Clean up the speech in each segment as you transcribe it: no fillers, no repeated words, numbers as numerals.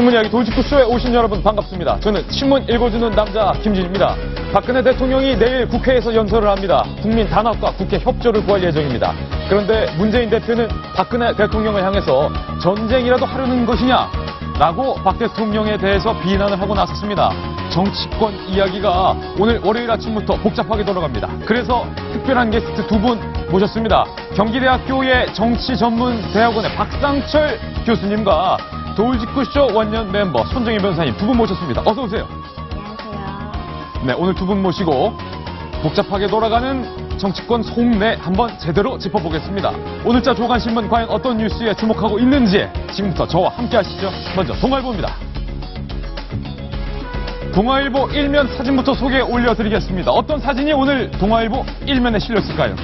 신문 이야기 돌직구쇼에 오신 여러분 반갑습니다. 저는 신문 읽어주는 남자 김진입니다. 박근혜 대통령이 내일 국회에서 연설을 합니다. 국민 단합과 국회 협조를 구할 예정입니다. 그런데 문재인 대표는 박근혜 대통령을 향해서 전쟁이라도 하려는 것이냐? 라고 박 대통령에 대해서 비난을 하고 나섰습니다. 정치권 이야기가 오늘 월요일 아침부터 복잡하게 돌아갑니다. 그래서 특별한 게스트 두 분 모셨습니다. 경기대학교의 정치전문대학원의 박상철 교수님과 돌직구쇼 원년 멤버 손정희 변호사님 두 분 모셨습니다. 어서 오세요. 안녕하세요. 네, 오늘 두 분 모시고 복잡하게 돌아가는 정치권 속내 한번 제대로 짚어보겠습니다. 오늘자 조간신문 과연 어떤 뉴스에 주목하고 있는지 지금부터 저와 함께 하시죠. 먼저 동아일보입니다. 동아일보 일면 사진부터 소개해 올려드리겠습니다. 어떤 사진이 오늘 동아일보 일면에 실렸을까요?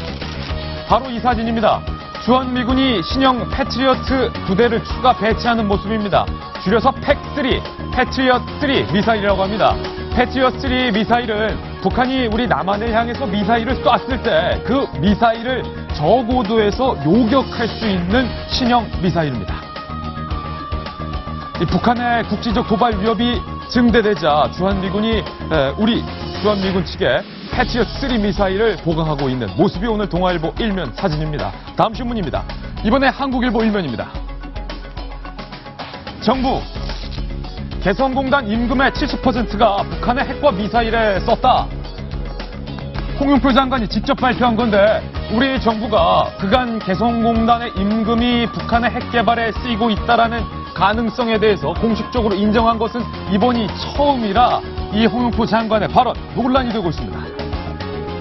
바로 이 사진입니다. 주한미군이 신형 패트리어트 부대를 추가 배치하는 모습입니다. 줄여서 팩3, 패트리어트3 미사일이라고 합니다. 패트리어트3 미사일은 북한이 우리 남한을 향해서 미사일을 쐈을 때 그 미사일을 저고도에서 요격할 수 있는 신형 미사일입니다. 이 북한의 국지적 도발 위협이 증대되자 주한미군이 우리 주한미군 측에 패트리어트3 미사일을 보강하고 있는 모습이 오늘 동아일보 일면 사진입니다. 다음 신문입니다. 이번에 한국일보 일면입니다. 정부 개성공단 임금의 70%가 북한의 핵과 미사일에 썼다. 홍영표 장관이 직접 발표한 건데 우리 정부가 그간 개성공단의 임금이 북한의 핵 개발에 쓰이고 있다라는 가능성에 대해서 공식적으로 인정한 것은 이번이 처음이라 이 홍영표 장관의 발언 논란이 되고 있습니다.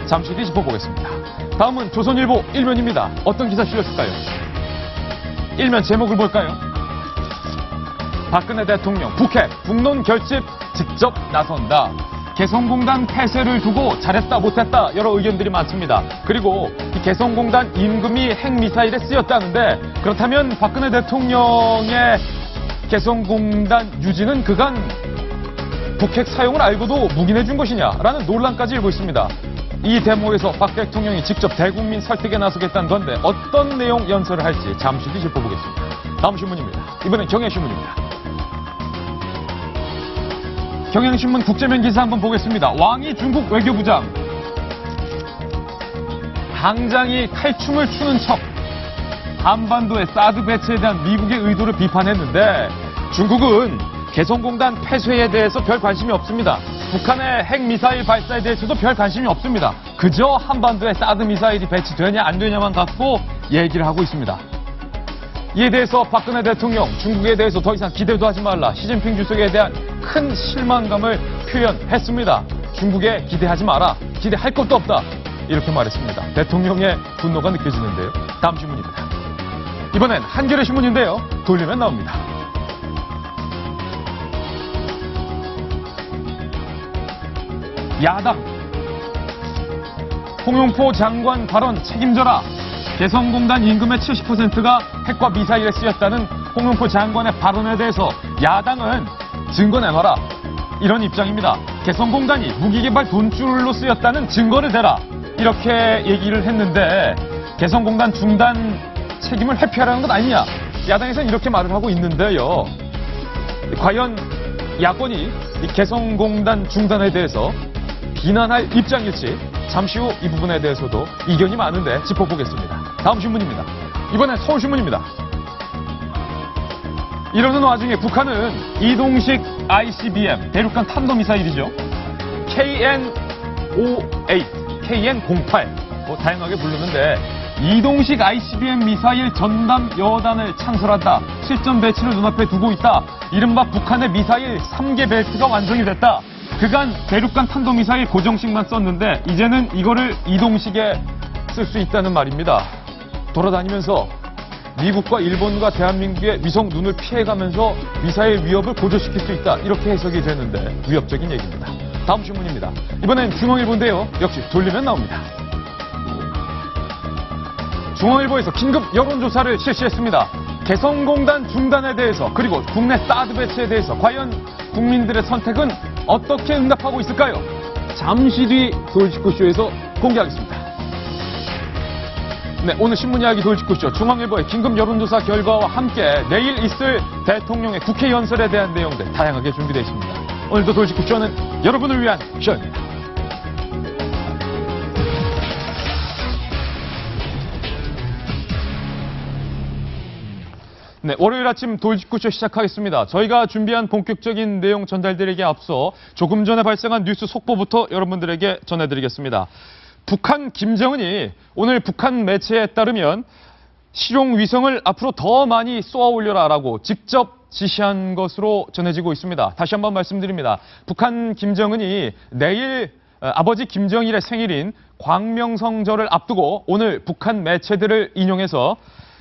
잠시 뒤 짚어보겠습니다. 다음은 조선일보 일면입니다. 어떤 기사 실렸을까요? 일면 제목을 볼까요? 박근혜 대통령 북핵 북론 결집 직접 나선다. 개성공단 폐쇄를 두고 잘했다 못했다 여러 의견들이 많습니다. 그리고 이 개성공단 임금이 핵미사일에 쓰였다는데 그렇다면 박근혜 대통령의 개성공단 유지는 그간 북핵 사용을 알고도 묵인해 준 것이냐라는 논란까지 일고 있습니다. 이 대목에서 박 대통령이 직접 대국민 설득에 나서겠다는 건데 어떤 내용 연설을 할지 잠시 뒤 짚어보겠습니다. 다음 신문입니다. 이번엔 경향신문입니다. 경향신문 국제면 기사 한번 보겠습니다. 왕이 중국 외교부장 당장이 칼춤을 추는 척 한반도의 사드 배치에 대한 미국의 의도를 비판했는데 중국은 개성공단 폐쇄에 대해서 별 관심이 없습니다. 북한의 핵미사일 발사에 대해서도 별 관심이 없습니다. 그저 한반도에 사드 미사일이 배치되냐 안 되냐만 갖고 얘기를 하고 있습니다. 이에 대해서 박근혜 대통령 중국에 대해서 더 이상 기대도 하지 말라. 시진핑 주석에 대한 큰 실망감을 표현했습니다. 중국에 기대하지 마라. 기대할 것도 없다. 이렇게 말했습니다. 대통령의 분노가 느껴지는데요. 다음 신문입니다. 이번엔 한겨레 신문인데요. 돌리면 나옵니다. 야당 홍영표 장관 발언 책임져라. 개성공단 임금의 70%가 핵과 미사일에 쓰였다는 홍영표 장관의 발언에 대해서 야당은 증거 내놔라. 이런 입장입니다. 개성공단이 무기개발 돈줄로 쓰였다는 증거를 대라. 이렇게 얘기를 했는데 개성공단 중단 책임을 회피하라는 것 아니냐. 야당에서는 이렇게 말을 하고 있는데요. 과연 야권이 이 개성공단 중단에 대해서 비난할 입장일지 잠시 후 이 부분에 대해서도 이견이 많은데 짚어보겠습니다. 다음 신문입니다. 이번엔 서울신문입니다. 이러는 와중에 북한은 이동식 ICBM 대륙간 탄도미사일이죠. KN-08, KN-08 다양하게 부르는데 이동식 ICBM 미사일 전담 여단을 창설한다. 실전 배치를 눈앞에 두고 있다. 이른바 북한의 미사일 3개 벨트가 완성이 됐다. 그간 대륙간 탄도미사일 고정식만 썼는데 이제는 이거를 이동식에 쓸 수 있다는 말입니다. 돌아다니면서 미국과 일본과 대한민국의 위성 눈을 피해가면서 미사일 위협을 고조시킬 수 있다. 이렇게 해석이 되는데 위협적인 얘기입니다. 다음 신문입니다. 이번엔 중앙일보인데요. 역시 돌리면 나옵니다. 중앙일보에서 긴급 여론조사를 실시했습니다. 개성공단 중단에 대해서 그리고 국내 사드 배치에 대해서 과연 국민들의 선택은 어떻게 응답하고 있을까요? 잠시 뒤 돌직구쇼에서 공개하겠습니다. 네, 오늘 신문 이야기 돌직구쇼 중앙일보의 긴급 여론조사 결과와 함께 내일 있을 대통령의 국회 연설에 대한 내용들 다양하게 준비되어 있습니다. 오늘도 돌직구쇼는 여러분을 위한 쇼입니다. 네, 월요일 아침 돌직구쇼 시작하겠습니다. 저희가 준비한 본격적인 내용 전달드리기에 앞서 조금 전에 발생한 뉴스 속보부터 여러분들에게 전해드리겠습니다. 북한 김정은이 오늘 북한 매체에 따르면 실용 위성을 앞으로 더 많이 쏘아 올려라라고 직접 지시한 것으로 전해지고 있습니다. 다시 한번 말씀드립니다. 북한 김정은이 내일 아버지 김정일의 생일인 광명성절을 앞두고 오늘 북한 매체들을 인용해서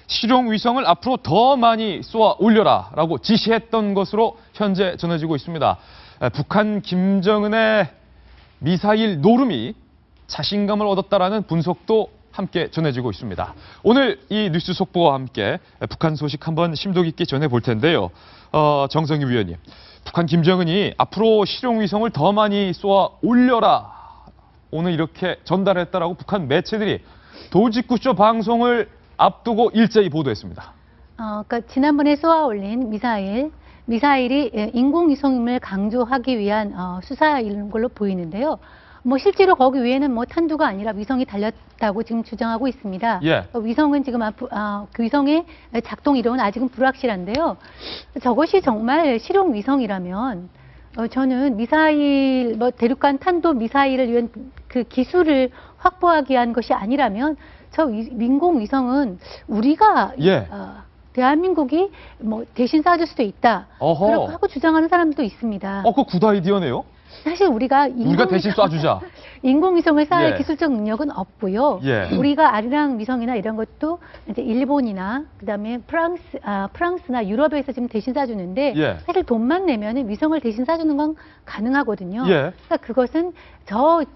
실용 위성을 앞으로 더 많이 쏘아 올려라라고 지시했던 것으로 현재 전해지고 있습니다. 북한 김정은의 미사일 노름이 자신감을 얻었다라는 분석도 함께 전해지고 있습니다. 오늘 이 뉴스 속보와 함께 북한 소식 한번 심도 깊게 전해볼 텐데요. 정성희 위원님, 북한 김정은이 앞으로 실용 위성을 더 많이 쏘아 올려라 오늘 이렇게 전달했다라고 북한 매체들이 돌직구쇼 방송을 앞두고 일제히 보도했습니다. 그러니까 지난번에 쏘아 올린 미사일이 인공위성임을 강조하기 위한 수사인 걸로 보이는데요. 뭐 실제로 거기 위에는 뭐 탄두가 아니라 위성이 달렸다고 지금 주장하고 있습니다. 예. 위성은 지금 그 위성의 작동 이론은 아직은 불확실한데요. 저것이 정말 실용 위성이라면 저는 미사일, 대륙간 탄도 미사일을 위한 그 기술을 확보하기 위한 것이 아니라면 저 인공위성은 우리가 예. 대한민국이 뭐 대신 쏴줄 수도 있다. 그렇게 하고 주장하는 사람도 있습니다. 그거 굿 아이디어네요. 사실 우리가 대신 쏴주자. 인공위성을 쌓을 예. 기술적 능력은 없고요. 예. 우리가 아리랑 위성이나 이런 것도 이제 일본이나 그다음에 프랑스나 유럽에서 지금 대신 쏴주는데 예. 사실 돈만 내면은 위성을 대신 쏴주는 건 가능하거든요. 예. 그러니까 그것은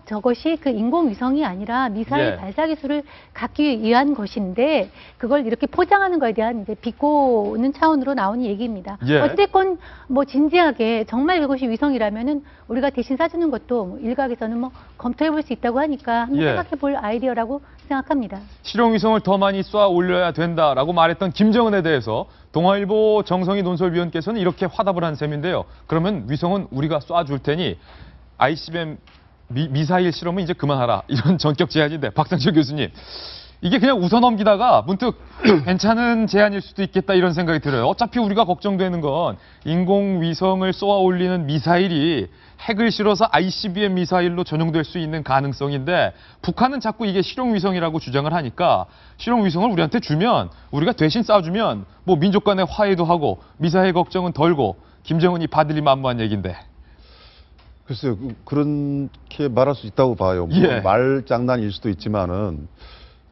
저것이 그 인공위성이 아니라 미사일 예. 발사 기술을 갖기 위한 것인데 그걸 이렇게 포장하는 것에 대한 이제 비꼬는 차원으로 나온 얘기입니다. 예. 어쨌건 뭐 진지하게 정말 그것이 위성이라면은 우리가 대신 쏴주는 것도 뭐 일각에서는 뭐 검토해볼 수 있다고 하니까 한번 예. 생각해볼 아이디어라고 생각합니다. 실용 위성을 더 많이 쏘아 올려야 된다라고 말했던 김정은에 대해서 동아일보 정성희 논설위원께서는 이렇게 화답을 한 셈인데요. 그러면 위성은 우리가 쏴줄 테니 ICBM 미사일 실험은 이제 그만하라. 이런 전격 제안인데 박상철 교수님. 이게 그냥 웃어 넘기다가 문득 괜찮은 제안일 수도 있겠다 이런 생각이 들어요. 어차피 우리가 걱정되는 건 인공위성을 쏘아 올리는 미사일이 핵을 실어서 ICBM 미사일로 전용될 수 있는 가능성인데 북한은 자꾸 이게 실용위성이라고 주장을 하니까 실용위성을 우리한테 주면 우리가 대신 쏴주면 뭐 민족 간의 화해도 하고 미사일 걱정은 덜고 김정은이 받을 일 만무한 얘기인데. 글쎄요, 그렇게 말할 수 있다고 봐요. 예. 말장난일 수도 있지만은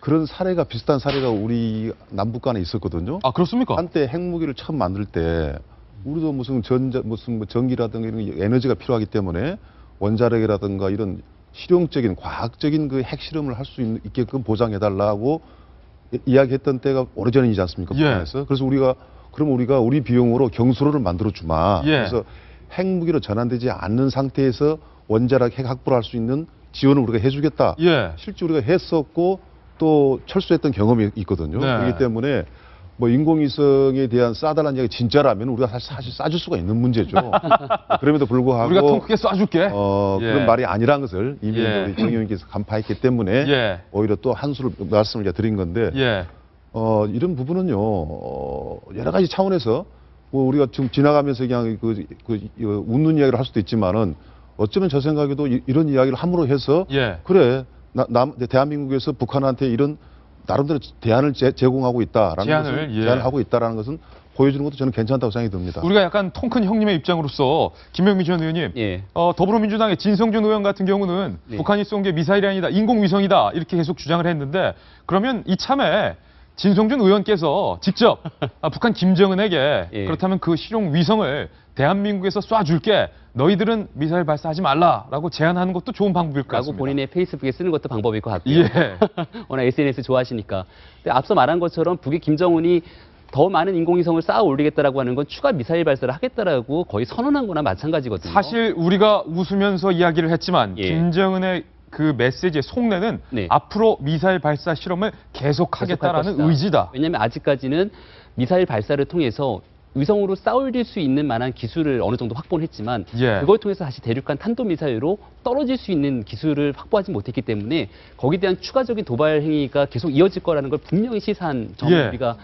그런 사례가 비슷한 사례가 우리 남북 간에 있었거든요. 아, 그렇습니까? 한때 핵무기를 처음 만들 때 우리도 무슨 전기라든가 이런 에너지가 필요하기 때문에 원자력이라든가 이런 실용적인 과학적인 그 핵실험을 할 수 있게끔 보장해달라고 이야기했던 때가 오래전이지 않습니까? 예. 북한에서. 그래서 우리가 우리 비용으로 경수로를 만들어 주마. 예. 그래서 핵무기로 전환되지 않는 상태에서 원자력 핵 확보를 할 수 있는 지원을 우리가 해주겠다. 예. 실제 우리가 했었고 또 철수했던 경험이 있거든요. 네. 그렇기 때문에 뭐 인공위성에 대한 쏴달라는 이야기 진짜라면 우리가 사실 쏴줄 수가 있는 문제죠. 그럼에도 불구하고 우리가 통 크게 쏴줄게. 예. 그런 말이 아니라는 것을 이미 예. 우리 정 의원님께서 간파했기 때문에 예. 오히려 또 한 수를 말씀을 제가 드린 건데 예. 이런 부분은요 여러 가지 차원에서 뭐 우리가 지금 지나가면서 그냥 웃는 이야기를 할 수도 있지만은 어쩌면 저 생각에도 이런 이야기를 함으로 해서 예. 그래 대한민국에서 북한한테 이런 나름대로 대안을 제공하고 있다라는 제안을 하고 있다라는 것은 보여주는 것도 저는 괜찮다고 생각이 듭니다. 우리가 약간 통 큰 형님의 입장으로서 김명민 전 의원님, 예. 더불어민주당의 진성준 의원 같은 경우는 네. 북한이 쏜 게 미사일이 아니다, 인공위성이다 이렇게 계속 주장을 했는데 그러면 이참에 진성준 의원께서 직접 북한 김정은에게 예. 그렇다면 그 실용 위성을 대한민국에서 쏴줄게 너희들은 미사일 발사하지 말라라고 제안하는 것도 좋은 방법일 것 라고 같습니다. 본인의 페이스북에 쓰는 것도 방법일 것 같고요. 예. 워낙 SNS 좋아하시니까. 근데 앞서 말한 것처럼 북의 김정은이 더 많은 인공위성을 쌓아 올리겠다라고 하는 건 추가 미사일 발사를 하겠다라고 거의 선언한 거나 마찬가지거든요. 사실 우리가 웃으면서 이야기를 했지만 예. 김정은의 그 메시지의 속내는 네. 앞으로 미사일 발사 실험을 계속하겠다라는 계속할 것이다. 의지다. 왜냐하면 아직까지는 미사일 발사를 통해서 위성으로 싸울릴 수 있는 만한 기술을 어느 정도 확보는 했지만 예. 그걸 통해서 다시 대륙간 탄도미사일로 떨어질 수 있는 기술을 확보하지 못했기 때문에 거기에 대한 추가적인 도발 행위가 계속 이어질 거라는 걸 분명히 시사한 점을 예. 우리가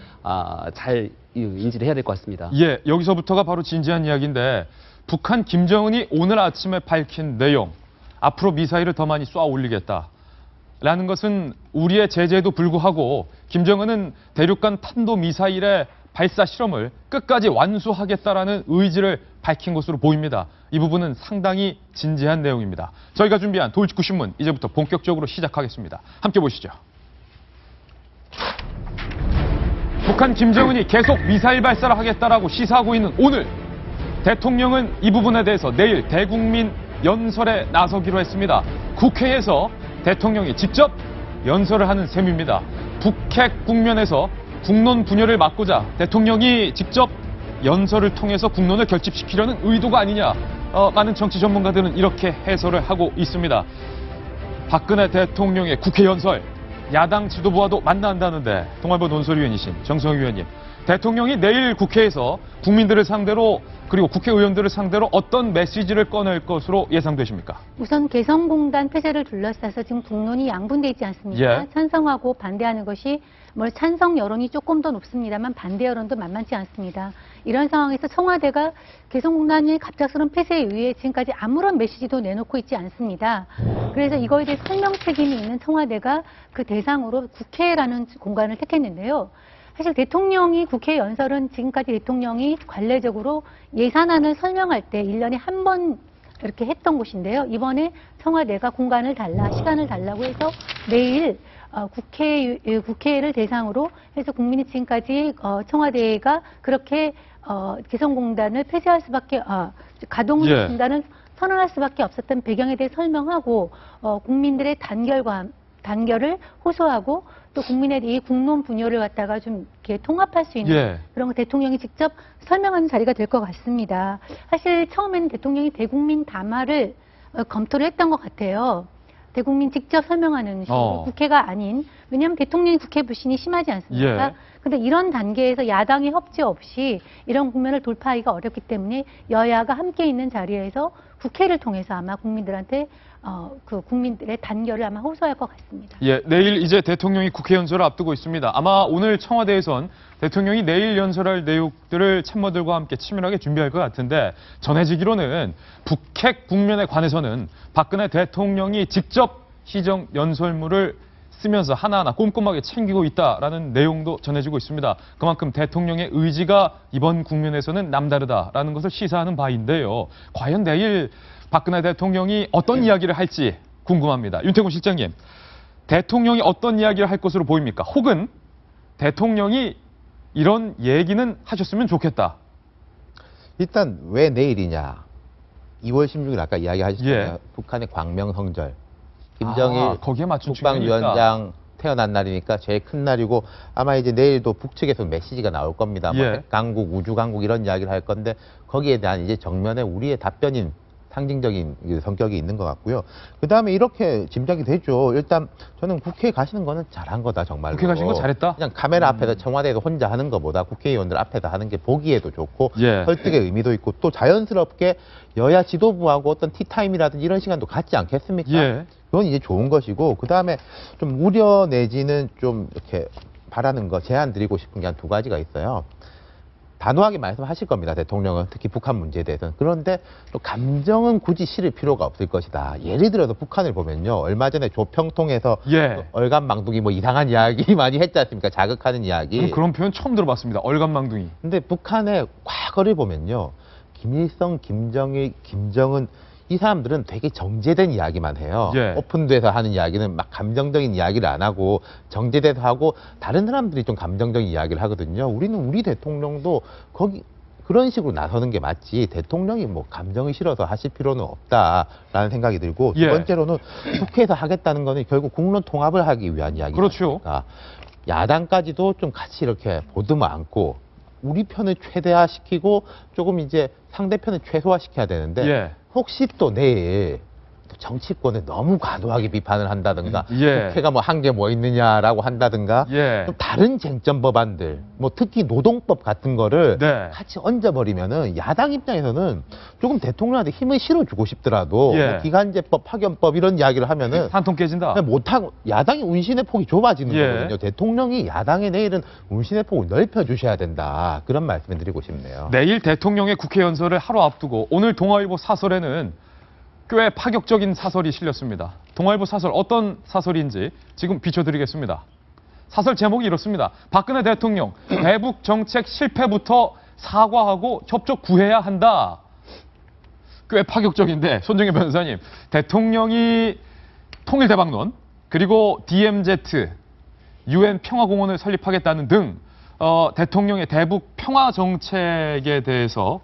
잘 인지를 해야 될 것 같습니다. 예, 여기서부터가 바로 진지한 이야기인데 북한 김정은이 오늘 아침에 밝힌 내용, 앞으로 미사일을 더 많이 쏘아 올리겠다라는 것은 우리의 제재에도 불구하고 김정은은 대륙간 탄도 미사일의 발사 실험을 끝까지 완수하겠다라는 의지를 밝힌 것으로 보입니다. 이 부분은 상당히 진지한 내용입니다. 저희가 준비한 돌직구 신문 이제부터 본격적으로 시작하겠습니다. 함께 보시죠. 북한 김정은이 계속 미사일 발사를 하겠다라고 시사하고 있는 오늘 대통령은 이 부분에 대해서 내일 대국민 연설에 나서기로 했습니다. 국회에서 대통령이 직접 연설을 하는 셈입니다. 북핵 국면에서 국론 분열을 막고자 대통령이 직접 연설을 통해서 국론을 결집시키려는 의도가 아니냐. 많은 정치 전문가들은 이렇게 해설을 하고 있습니다. 박근혜 대통령의 국회 연설, 야당 지도부와도 만난다는데 동아일보 논설위원이신 정성희 위원님, 대통령이 내일 국회에서 국민들을 상대로 그리고 국회의원들을 상대로 어떤 메시지를 꺼낼 것으로 예상되십니까? 우선 개성공단 폐쇄를 둘러싸서 지금 국론이 양분돼 있지 않습니까? 예. 찬성하고 반대하는 것이 찬성 여론이 조금 더 높습니다만 반대 여론도 만만치 않습니다. 이런 상황에서 청와대가 개성공단의 갑작스러운 폐쇄에 의해 지금까지 아무런 메시지도 내놓고 있지 않습니다. 그래서 이거에 대해 설명 책임이 있는 청와대가 그 대상으로 국회라는 공간을 택했는데요. 사실 대통령이 국회 연설은 지금까지 대통령이 관례적으로 예산안을 설명할 때 1년에 한 번 이렇게 했던 곳인데요. 이번에 청와대가 공간을 시간을 달라고 해서 내일 국회를 대상으로 해서 국민이 지금까지 청와대가 그렇게 개성공단을 폐쇄할 수밖에 가동을 중단을 선언할 수밖에 없었던 배경에 대해 설명하고 국민들의 단결을 호소하고 또 국민의 이 국론 분열을 갖다가 좀 이렇게 통합할 수 있는 그런 거 대통령이 직접 설명하는 자리가 될 것 같습니다. 사실 처음에는 대통령이 대국민 담화를 검토를 했던 것 같아요. 대국민 직접 설명하는 식으로 국회가 아닌, 왜냐하면 대통령이 국회 불신이 심하지 않습니까? 그런데 이런 단계에서 야당의 협조 없이 이런 국면을 돌파하기가 어렵기 때문에 여야가 함께 있는 자리에서 국회를 통해서 아마 국민들한테 그 국민들의 단결을 아마 호소할 것 같습니다. 예, 내일 이제 대통령이 국회 연설을 앞두고 있습니다. 아마 오늘 청와대에선 대통령이 내일 연설할 내용들을 참모들과 함께 치밀하게 준비할 것 같은데 전해지기로는 북핵 국면에 관해서는 박근혜 대통령이 직접 시정 연설문을 쓰면서 하나하나 꼼꼼하게 챙기고 있다라는 내용도 전해지고 있습니다. 그만큼 대통령의 의지가 이번 국면에서는 남다르다라는 것을 시사하는 바인데요. 과연 내일 박근혜 대통령이 어떤 이야기를 할지 궁금합니다. 윤태곤 실장님, 대통령이 어떤 이야기를 할 것으로 보입니까? 혹은 대통령이 이런 얘기는 하셨으면 좋겠다. 일단 왜 내일이냐. 2월 16일 아까 이야기하셨잖아요. 북한의 광명성절. 김정일 거기에 맞춘 국방위원장 태어난 날이니까 제일 큰 날이고 아마 이제 내일도 북측에서 메시지가 나올 겁니다. 뭐 강국, 우주강국 이런 이야기를 할 건데 거기에 대한 이제 정면에 우리의 답변인 상징적인 성격이 있는 것 같고요. 그 다음에 이렇게 짐작이 되죠. 일단 저는 국회에 가시는 거는 잘한 거다, 정말로. 국회 가신 거 잘했다? 그냥 카메라 앞에서 청와대에서 혼자 하는 것보다 국회의원들 앞에서 하는 게 보기에도 좋고 설득의 의미도 있고 또 자연스럽게 여야 지도부하고 어떤 티타임이라든지 이런 시간도 갖지 않겠습니까? 그건 이제 좋은 것이고 그 다음에 좀 우려 내지는 좀 이렇게 바라는 거 제안 드리고 싶은 게 한 두 가지가 있어요. 단호하게 말씀하실 겁니다. 대통령은 특히 북한 문제에 대해서는. 그런데 또 감정은 굳이 실을 필요가 없을 것이다. 예를 들어서 북한을 보면요. 얼마 전에 조평통에서 얼간망둥이 뭐 이상한 이야기 많이 했지 않습니까? 자극하는 이야기. 그런 표현 처음 들어봤습니다. 얼간망둥이. 근데 북한의 과거를 보면요. 김일성, 김정일, 김정은 이 사람들은 되게 정제된 이야기만 해요. 오픈돼서 하는 이야기는 막 감정적인 이야기를 안 하고 정제돼서 하고 다른 사람들이 좀 감정적인 이야기를 하거든요. 우리는 우리 대통령도 그런 식으로 나서는 게 맞지 대통령이 뭐 감정이 실어서 하실 필요는 없다라는 생각이 들고 두 번째로는 국회에서 하겠다는 거는 결국 국론 통합을 하기 위한 이야기입니다. 야당까지도 좀 같이 이렇게 보듬어 안고 우리 편을 최대화시키고 조금 이제 상대편을 최소화시켜야 되는데 혹시 또 내일 정치권을 너무 과도하게 비판을 한다든가 예. 국회가 뭐 한 게 뭐 있느냐라고 한다든가 예. 좀 다른 쟁점 법안들 뭐 특히 노동법 같은 거를 네. 같이 얹어버리면은 야당 입장에서는 조금 대통령한테 힘을 실어주고 싶더라도 예. 뭐 기간제법, 파견법 이런 이야기를 하면은 한통 깨진다. 못하고 야당이 운신의 폭이 좁아지는 예. 거거든요. 대통령이 야당의 내일은 운신의 폭을 넓혀주셔야 된다. 그런 말씀을 드리고 싶네요. 내일 대통령의 국회 연설을 하루 앞두고 오늘 동아일보 사설에는 꽤 파격적인 사설이 실렸습니다. 동아일보 사설 어떤 사설인지 지금 비춰드리겠습니다. 사설 제목이 이렇습니다. 박근혜 대통령 대북 정책 실패부터 사과하고 협조 구해야 한다. 꽤 파격적인데 손정혜 변호사님, 대통령이 통일대박론 그리고 DMZ, UN 평화공원을 설립하겠다는 등 대통령의 대북 평화 정책에 대해서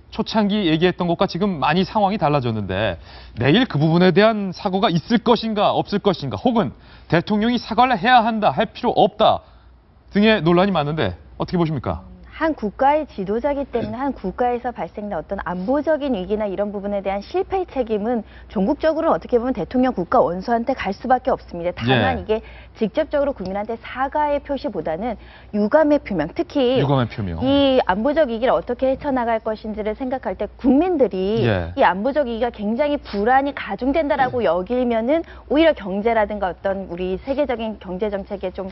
초창기 얘기했던 것과 지금 많이 상황이 달라졌는데 내일 그 부분에 대한 사과가 있을 것인가 없을 것인가 혹은 대통령이 사과를 해야 한다 할 필요 없다 등의 논란이 많은데 어떻게 보십니까? 한 국가의 지도자이기 때문에 한 국가에서 발생된 어떤 안보적인 위기나 이런 부분에 대한 실패의 책임은 종국적으로는 어떻게 보면 대통령 국가 원수한테 갈 수밖에 없습니다. 다만 예. 이게 직접적으로 국민한테 사과의 표시보다는 유감의 표명, 특히 유감의 표명. 이 안보적 위기를 어떻게 헤쳐나갈 것인지를 생각할 때 국민들이 예. 이 안보적 위기가 굉장히 불안이 가중된다라고 여기면은 오히려 경제라든가 어떤 우리 세계적인 경제 정책에 좀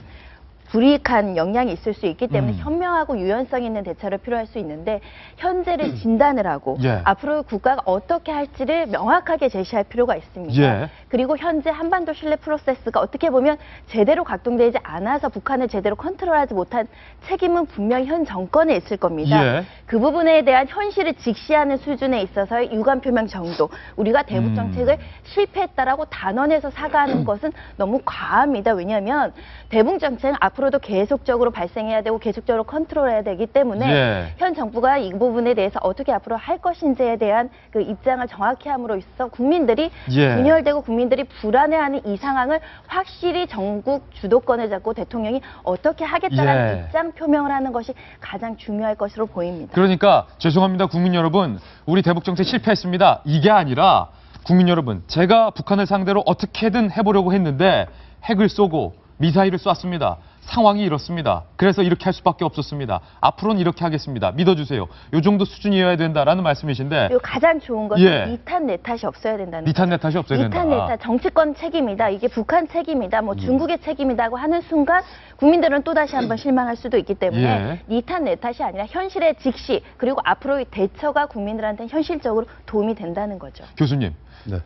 불이익한 영향이 있을 수 있기 때문에 현명하고 유연성 있는 대처를 필요할 수 있는데 현재를 진단을 하고 예. 앞으로 국가가 어떻게 할지를 명확하게 제시할 필요가 있습니다. 예. 그리고 현재 한반도 신뢰 프로세스가 어떻게 보면 제대로 각동되지 않아서 북한을 제대로 컨트롤하지 못한 책임은 분명히 현 정권에 있을 겁니다. 예. 그 부분에 대한 현실을 직시하는 수준에 있어서의 유감 표명 정도, 우리가 대북 정책을 실패했다라고 단언해서 사과하는 것은 너무 과합니다. 왜냐하면 대북 정책은 앞으로도 계속적으로 발생해야 되고 계속적으로 컨트롤해야 되기 때문에 예. 현 정부가 이 부분에 대해서 어떻게 앞으로 할 것인지에 대한 그 입장을 정확히 함으로 있어 국민들이 예. 분열되고 국민들이 불안해하는 이 상황을 확실히 전국 주도권을 잡고 대통령이 어떻게 하겠다는 예. 입장 표명을 하는 것이 가장 중요할 것으로 보입니다. 그러니까 죄송합니다 국민 여러분, 우리 대북 정책 실패했습니다. 이게 아니라 국민 여러분, 제가 북한을 상대로 어떻게든 해보려고 했는데 핵을 쏘고 미사일을 쐈습니다. 상황이 이렇습니다. 그래서 이렇게 할 수밖에 없었습니다. 앞으로는 이렇게 하겠습니다. 믿어주세요. 이 정도 수준이어야 된다라는 말씀이신데 그리고 가장 좋은 것은 예. 니 탓 내 탓이 없어야 된다는 니 탓 내 탓이 없어야 니 된다. 탓 내 탓, 정치권 책임이다. 이게 북한 책임이다. 뭐 중국의 책임이다고 하는 순간 국민들은 또다시 한번 실망할 수도 있기 때문에 예. 니 탓 내 탓이 아니라 현실의 직시 그리고 앞으로의 대처가 국민들한테 현실적으로 도움이 된다는 거죠. 교수님, 네.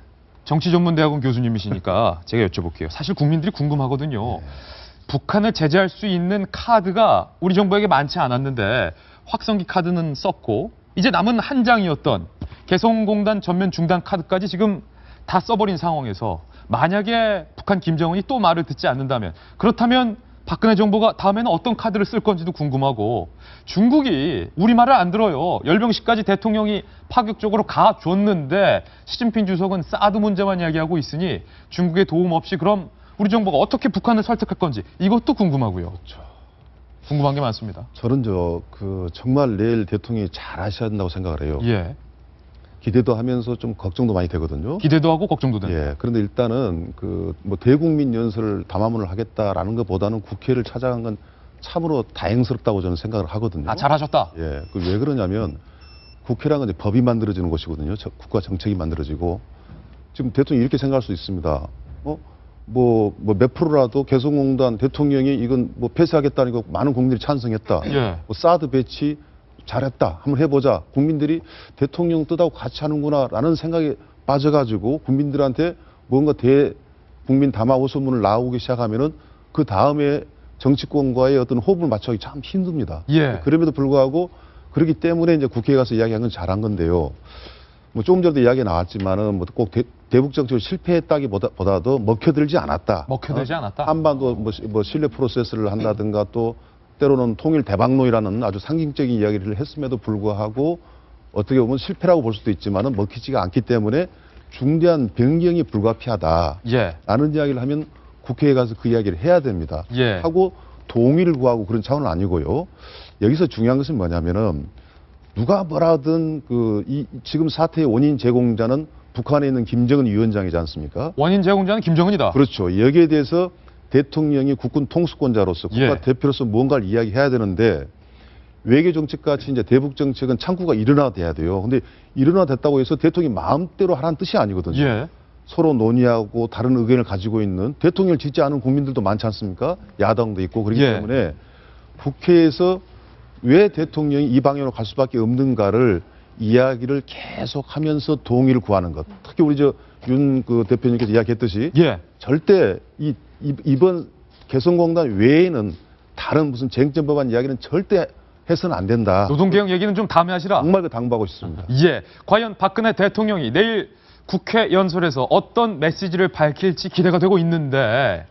정치전문대학원 교수님이시니까 제가 여쭤볼게요. 사실 국민들이 궁금하거든요. 북한을 제재할 수 있는 카드가 우리 정부에게 많지 않았는데 확성기 카드는 썼고 이제 남은 한 장이었던 개성공단 전면 중단 카드까지 지금 다 써버린 상황에서 만약에 북한 김정은이 또 말을 듣지 않는다면, 그렇다면 박근혜 정부가 다음에는 어떤 카드를 쓸 건지도 궁금하고, 중국이 우리 말을 안 들어요. 열병식까지 대통령이 파격적으로 가줬는데 시진핑 주석은 사드 문제만 이야기하고 있으니 중국의 도움 없이 그럼 우리 정부가 어떻게 북한을 설득할 건지 이것도 궁금하고요. 그렇죠. 궁금한 게 많습니다. 저는 정말 내일 대통령이 잘 하셔야 된다고 생각을 해요. 예. 기대도 하면서 좀 걱정도 많이 되거든요. 기대도 하고 걱정도 된다. 예. 그런데 일단은 뭐 대국민 연설을 담화문을 하겠다라는 것보다는 국회를 찾아간 건 참으로 다행스럽다고 저는 생각을 하거든요. 아, 잘하셨다. 예. 왜 그러냐면 국회란 건 이제 법이 만들어지는 것이거든요. 국가 정책이 만들어지고, 지금 대통령이 이렇게 생각할 수 있습니다. 몇 프로라도 개성공단 대통령이 이건 폐쇄하겠다는 거 많은 국민들이 찬성했다. 예. 사드 배치 잘했다. 한번 해보자. 국민들이 대통령 뜻하고 같이 하는구나라는 생각에 빠져가지고 국민들한테 뭔가 대국민 담화 호소문을 나오기 시작하면은 그 다음에 정치권과의 어떤 호흡을 맞추기 참 힘듭니다. 예. 그럼에도 불구하고 그렇기 때문에 이제 국회에 가서 이야기한 건 잘한 건데요. 조금 전에도 이야기 나왔지만은 꼭 대북 정책을 실패했다기보다도 먹혀들지 않았다. 먹혀들지 않았다. 한반도 신뢰 프로세스를 한다든가 또 때로는 통일 대박론이라는 아주 상징적인 이야기를 했음에도 불구하고 어떻게 보면 실패라고 볼 수도 있지만은 먹히지가 않기 때문에 중대한 변경이 불가피하다. 예. 라는 이야기를 하면 국회에 가서 그 이야기를 해야 됩니다. 예. 하고 동의를 구하고 그런 차원은 아니고요. 여기서 중요한 것은 뭐냐면은 누가 뭐라든 지금 사태의 원인 제공자는 북한에 있는 김정은 위원장이지 않습니까? 원인 제공자는 김정은이다. 그렇죠. 여기에 대해서 대통령이 국군 통수권자로서 국가 대표로서 무언가를 이야기해야 되는데 외교 정책같이 이제 대북 정책은 창구가 일어나돼야 돼요. 근데 일어나됐다고 해서 대통령이 마음대로 하라는 뜻이 아니거든요. 서로 논의하고 다른 의견을 가지고 있는 대통령을 지지 않은 국민들도 많지 않습니까? 야당도 있고 그렇기 때문에 국회에서 왜 대통령이 이 방향으로 갈 수밖에 없는가를 이야기를 계속하면서 동의를 구하는 것. 특히 우리 윤 그 대표님께서 이야기했듯이 절대 이번 개성공단 외에는 다른 무슨 쟁점 법안 이야기는 절대 해서는 안 된다. 노동개혁 얘기는 좀 다음에 하시라. 정말 당부하고 싶습니다. 과연 박근혜 대통령이 내일 국회 연설에서 어떤 메시지를 밝힐지 기대가 되고 있는데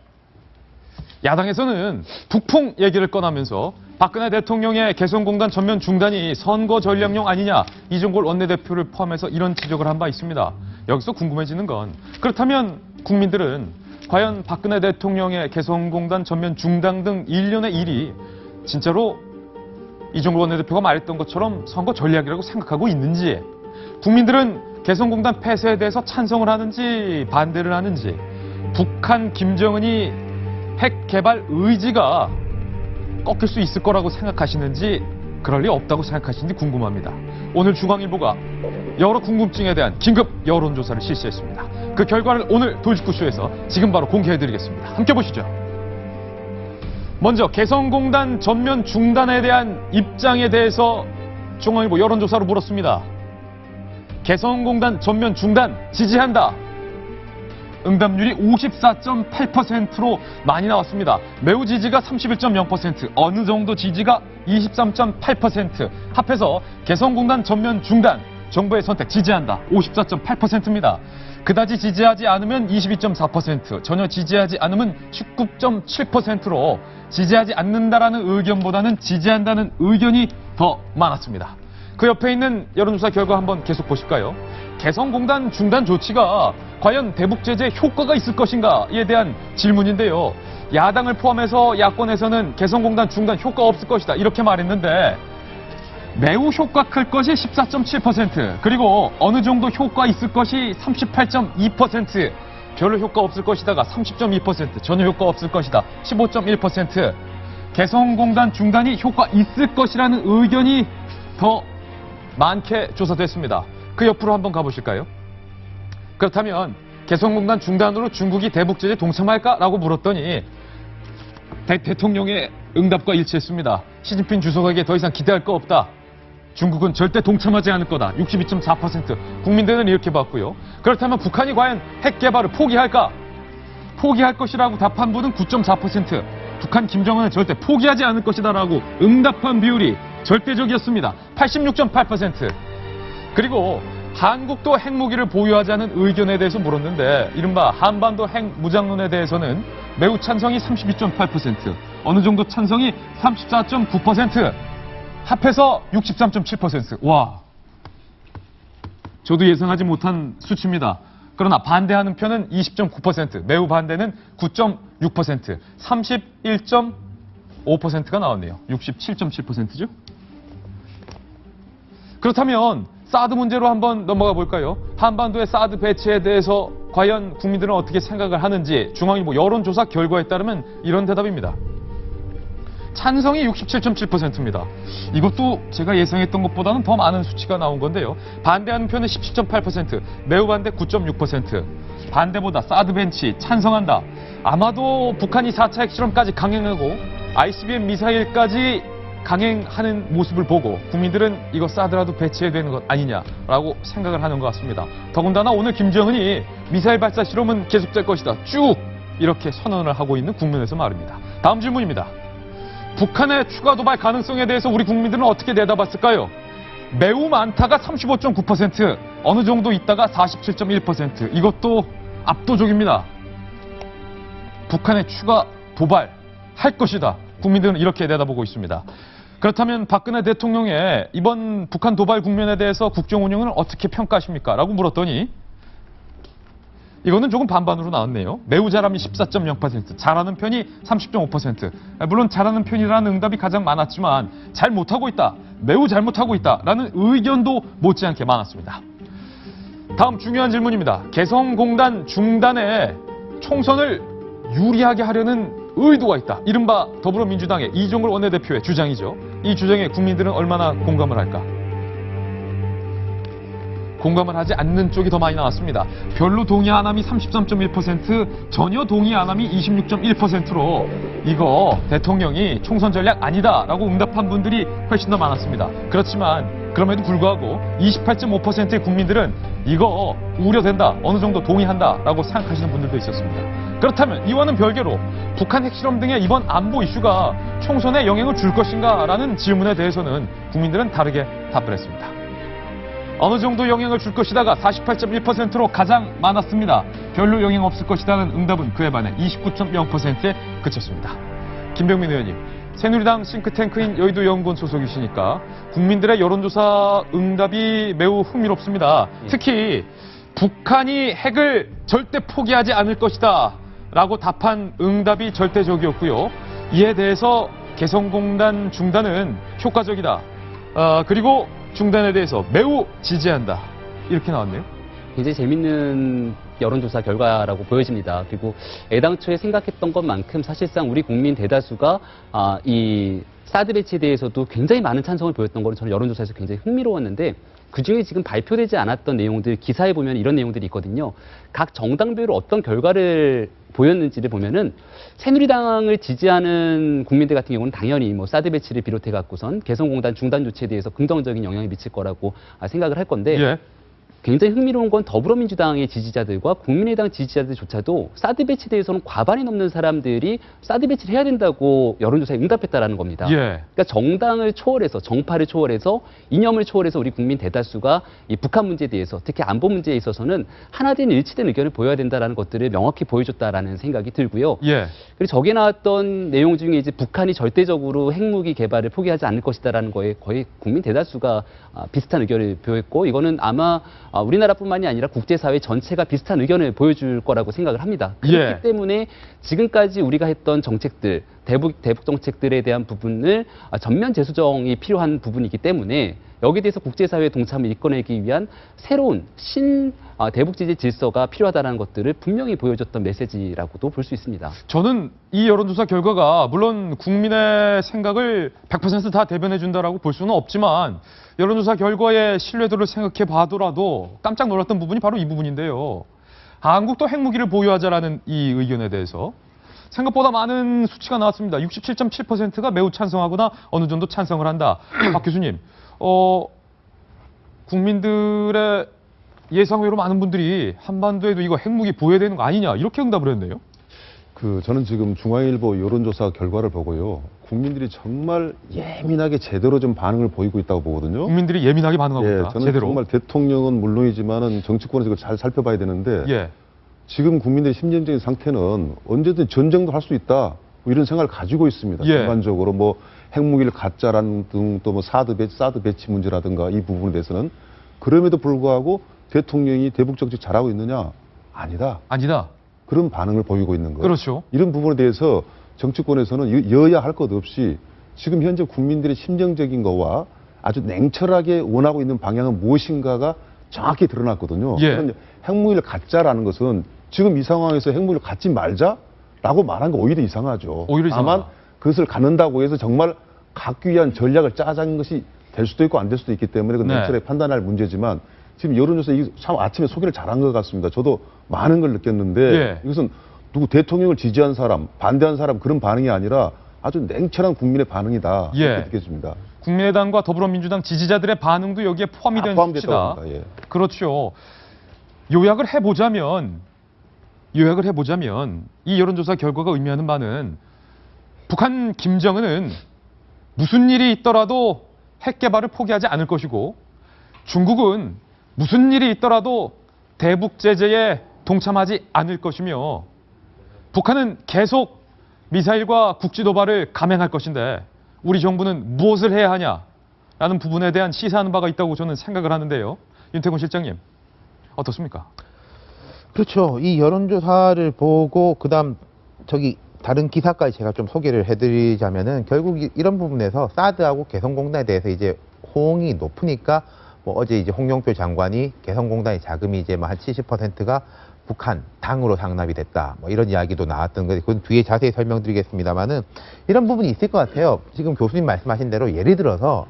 야당에서는 북풍 얘기를 꺼내면서 박근혜 대통령의 개성공단 전면 중단이 선거 전략용 아니냐, 이종걸 원내대표를 포함해서 이런 지적을 한 바 있습니다. 여기서 궁금해지는 건 그렇다면 국민들은 과연 박근혜 대통령의 개성공단 전면 중단 등 일련의 일이 진짜로 이종걸 원내대표가 말했던 것처럼 선거 전략이라고 생각하고 있는지, 국민들은 개성공단 폐쇄에 대해서 찬성을 하는지 반대를 하는지, 북한 김정은이 핵 개발 의지가 꺾일 수 있을 거라고 생각하시는지 그럴 리 없다고 생각하시는지 궁금합니다. 오늘 중앙일보가 여러 궁금증에 대한 긴급 여론조사를 실시했습니다. 그 결과를 오늘 돌직구쇼에서 지금 바로 공개해드리겠습니다. 함께 보시죠. 먼저 개성공단 전면 중단에 대한 입장에 대해서 중앙일보 여론조사로 물었습니다. 개성공단 전면 중단 지지한다. 응답률이 54.8%로 많이 나왔습니다. 매우 지지가 31.0%, 어느 정도 지지가 23.8%, 합해서 개성공단 전면 중단, 정부의 선택 지지한다 54.8%입니다. 그다지 지지하지 않으면 22.4%, 전혀 지지하지 않으면 19.7%로 지지하지 않는다라는 의견보다는 지지한다는 의견이 더 많았습니다. 그 옆에 있는 여론조사 결과 한번 계속 보실까요? 개성공단 중단 조치가 과연 대북 제재에 효과가 있을 것인가에 대한 질문인데요. 야당을 포함해서 야권에서는 개성공단 중단 효과 없을 것이다 이렇게 말했는데 매우 효과 클 것이 14.7%, 그리고 어느 정도 효과 있을 것이 38.2%, 별로 효과 없을 것이다가 30.2%, 전혀 효과 없을 것이다 15.1%, 개성공단 중단이 효과 있을 것이라는 의견이 더 많게 조사됐습니다. 그 옆으로 한번 가보실까요? 그렇다면 개성공단 중단으로 중국이 대북 제재 동참할까라고 물었더니 대통령의 응답과 일치했습니다. 시진핑 주석에게 더 이상 기대할 거 없다. 중국은 절대 동참하지 않을 거다. 62.4%. 국민들은 이렇게 봤고요. 그렇다면 북한이 과연 핵 개발을 포기할까? 포기할 것이라고 답한 분은 9.4%. 북한 김정은은 절대 포기하지 않을 것이다라고 응답한 비율이 절대적이었습니다. 86.8%. 그리고 한국도 핵무기를 보유하자는 의견에 대해서 물었는데 이른바 한반도 핵 무장론에 대해서는 매우 찬성이 32.8%, 어느 정도 찬성이 34.9%, 합해서 63.7%. 와, 저도 예상하지 못한 수치입니다. 그러나 반대하는 편은 20.9%, 매우 반대는 9.6%, 31.5%가 나왔네요. 67.7%죠? 그렇다면 사드 문제로 한번 넘어가 볼까요? 한반도의 사드 배치에 대해서 과연 국민들은 어떻게 생각을 하는지 중앙일보 여론조사 결과에 따르면 이런 대답입니다. 찬성이 67.7%입니다. 이것도 제가 예상했던 것보다는 더 많은 수치가 나온 건데요. 반대하는 표는 17.8%, 매우 반대 9.6%, 반대보다 사드 배치 찬성한다. 아마도 북한이 4차 핵실험까지 강행하고 ICBM 미사일까지 강행하는 모습을 보고 국민들은 이거 사드라도 배치해야 되는 것 아니냐라고 생각을 하는 것 같습니다. 더군다나 오늘 김정은이 미사일 발사 실험은 계속될 것이다 쭉 이렇게 선언을 하고 있는 국면에서 말입니다. 다음 질문입니다. 북한의 추가 도발 가능성에 대해서 우리 국민들은 어떻게 내다봤을까요? 매우 많다가 35.9%, 어느 정도 있다가 47.1%, 이것도 압도적입니다. 북한의 추가 도발 할 것이다. 국민들은 이렇게 내다보고 있습니다. 그렇다면 박근혜 대통령의 이번 북한 도발 국면에 대해서 국정 운영을 어떻게 평가하십니까? 라고 물었더니 이거는 조금 반반으로 나왔네요. 매우 잘함이 14.0%, 잘하는 편이 30.5%. 물론 잘하는 편이라는 응답이 가장 많았지만 잘 못하고 있다, 매우 잘못하고 있다라는 의견도 못지않게 많았습니다. 다음 중요한 질문입니다. 개성공단 중단에 총선을 유리하게 하려는 의도가 있다. 이른바 더불어민주당의 이종걸 원내대표의 주장이죠. 이 주장에 국민들은 얼마나 공감을 할까? 공감을 하지 않는 쪽이 더 많이 나왔습니다. 별로 동의 안 함이 33.1%, 전혀 동의 안 함이 26.1%로 이거 대통령이 총선 전략 아니다라고 응답한 분들이 훨씬 더 많았습니다. 그렇지만 그럼에도 불구하고 28.5%의 국민들은 이거 우려된다, 어느 정도 동의한다라고 생각하시는 분들도 있었습니다. 그렇다면 이와는 별개로 북한 핵실험 등의 이번 안보 이슈가 총선에 영향을 줄 것인가라는 질문에 대해서는 국민들은 다르게 답을 했습니다. 어느 정도 영향을 줄 것이다가 48.1%로 가장 많았습니다. 별로 영향 없을 것이다는 응답은 그에 반해 29.0%에 그쳤습니다. 김병민 의원님, 새누리당 싱크탱크인 여의도 연구원 소속이시니까 국민들의 여론조사 응답이 매우 흥미롭습니다. 특히 북한이 핵을 절대 포기하지 않을 것이다 라고 답한 응답이 절대적이었고요. 이에 대해서 개성공단 중단은 효과적이다. 그리고 중단에 대해서 매우 지지한다. 이렇게 나왔네요. 굉장히 재밌는 여론조사 결과라고 보여집니다. 그리고 애당초에 생각했던 것만큼 사실상 우리 국민 대다수가 이 사드 배치에 대해서도 굉장히 많은 찬성을 보였던 거는 저는 여론조사에서 굉장히 흥미로웠는데 그중에 지금 발표되지 않았던 내용들, 기사에 보면 이런 내용들이 있거든요. 각 정당별로 어떤 결과를 보였는지를 보면은 새누리당을 지지하는 국민들 같은 경우는 당연히 뭐 사드 배치를 비롯해 갖고선 개성공단 중단 조치에 대해서 긍정적인 영향을 미칠 거라고 생각을 할 건데 예. 굉장히 흥미로운 건 더불어민주당의 지지자들과 국민의당 지지자들조차도 사드 배치에 대해서는 과반이 넘는 사람들이 사드 배치를 해야 된다고 여론조사에 응답했다라는 겁니다. 예. 그러니까 정당을 초월해서, 정파를 초월해서, 이념을 초월해서 우리 국민 대다수가 이 북한 문제에 대해서, 특히 안보 문제에 있어서는 하나된 일치된 의견을 보여야 된다라는 것들을 명확히 보여줬다라는 생각이 들고요. 예. 그리고 저게 나왔던 내용 중에 이제 북한이 절대적으로 핵무기 개발을 포기하지 않을 것이다라는 거에 거의 국민 대다수가 비슷한 의견을 표했고, 이거는 아마 우리나라뿐만이 아니라 국제사회 전체가 비슷한 의견을 보여줄 거라고 생각을 합니다. 그렇기 때문에 지금까지 우리가 했던 정책들, 대북 정책들에 대한 부분을 전면 재수정이 필요한 부분이기 때문에 여기에 대해서 국제사회의 동참을 이끌어내기 위한 새로운 대북 지지 질서가 필요하다는 것들을 분명히 보여줬던 메시지라고도 볼 수 있습니다. 저는 이 여론조사 결과가 물론 국민의 생각을 100% 다 대변해준다라고 볼 수는 없지만 여론조사 결과의 신뢰도를 생각해 봐더라도 깜짝 놀랐던 부분이 바로 이 부분인데요. 한국도 핵무기를 보유하자라는 이 의견에 대해서 생각보다 많은 수치가 나왔습니다. 67.7%가 매우 찬성하거나 어느 정도 찬성을 한다. 박 교수님, 국민들의 예상외로 많은 분들이 한반도에도 이거 핵무기 보유해야 되는 거 아니냐 이렇게 응답을 했네요. 저는 지금 중앙일보 여론조사 결과를 보고요. 국민들이 정말 예민하게 제대로 좀 반응을 보이고 있다고 보거든요. 국민들이 예민하게 반응하고 있다. 저는 제대로. 정말 대통령은 물론이지만은 정치권에서 이걸 잘 살펴봐야 되는데 지금 국민들의 심정적인 상태는 언제든 전쟁도 할 수 있다. 뭐 이런 생각을 가지고 있습니다. 전반적으로 뭐 핵무기를 갖자라는 등 또 뭐 사드 배치 문제라든가 이 부분에 대해서는 그럼에도 불구하고 대통령이 대북 정책 잘하고 있느냐? 아니다. 그런 반응을 보이고 있는 거예요. 그렇죠. 이런 부분에 대해서 정치권에서는 여야 할 것 없이 지금 현재 국민들의 심정적인 거와 아주 냉철하게 원하고 있는 방향은 무엇인가가 정확히 드러났거든요. 핵무기를 갖자라는 것은 지금 이 상황에서 핵무기를 갖지 말자라고 말한 거 오히려 이상하죠. 다만 그것을 갖는다고 해서 정말 갖기 위한 전략을 짜자는 것이 될 수도 있고 안 될 수도 있기 때문에 냉철하게 판단할 문제지만 지금 여론조사 참 아침에 소개를 잘한 것 같습니다. 저도 많은 걸 느꼈는데 이것은 누구 대통령을 지지한 사람, 반대한 사람 그런 반응이 아니라 아주 냉철한 국민의 반응이다. 이렇게 느껴집니다. 국민의당과 더불어민주당 지지자들의 반응도 여기에 포함이 된 수치다. 그렇죠. 요약을 해보자면 이 여론조사 결과가 의미하는 바는 북한 김정은은 무슨 일이 있더라도 핵 개발을 포기하지 않을 것이고 중국은 무슨 일이 있더라도 대북 제재에 동참하지 않을 것이며 북한은 계속 미사일과 국지 도발을 감행할 것인데 우리 정부는 무엇을 해야 하냐라는 부분에 대한 시사하는 바가 있다고 저는 생각을 하는데요. 윤태곤 실장님, 어떻습니까? 그렇죠. 이 여론조사를 보고 그다음 다른 기사까지 제가 좀 소개를 해드리자면은 결국 이런 부분에서 사드하고 개성공단에 대해서 이제 호응이 높으니까 뭐 어제 이제 홍영표 장관이 개성공단의 자금이 이제 뭐 한 70%가 북한 당으로 상납이 됐다. 뭐 이런 이야기도 나왔던 건데 그건 뒤에 자세히 설명드리겠습니다만은 이런 부분이 있을 것 같아요. 지금 교수님 말씀하신 대로 예를 들어서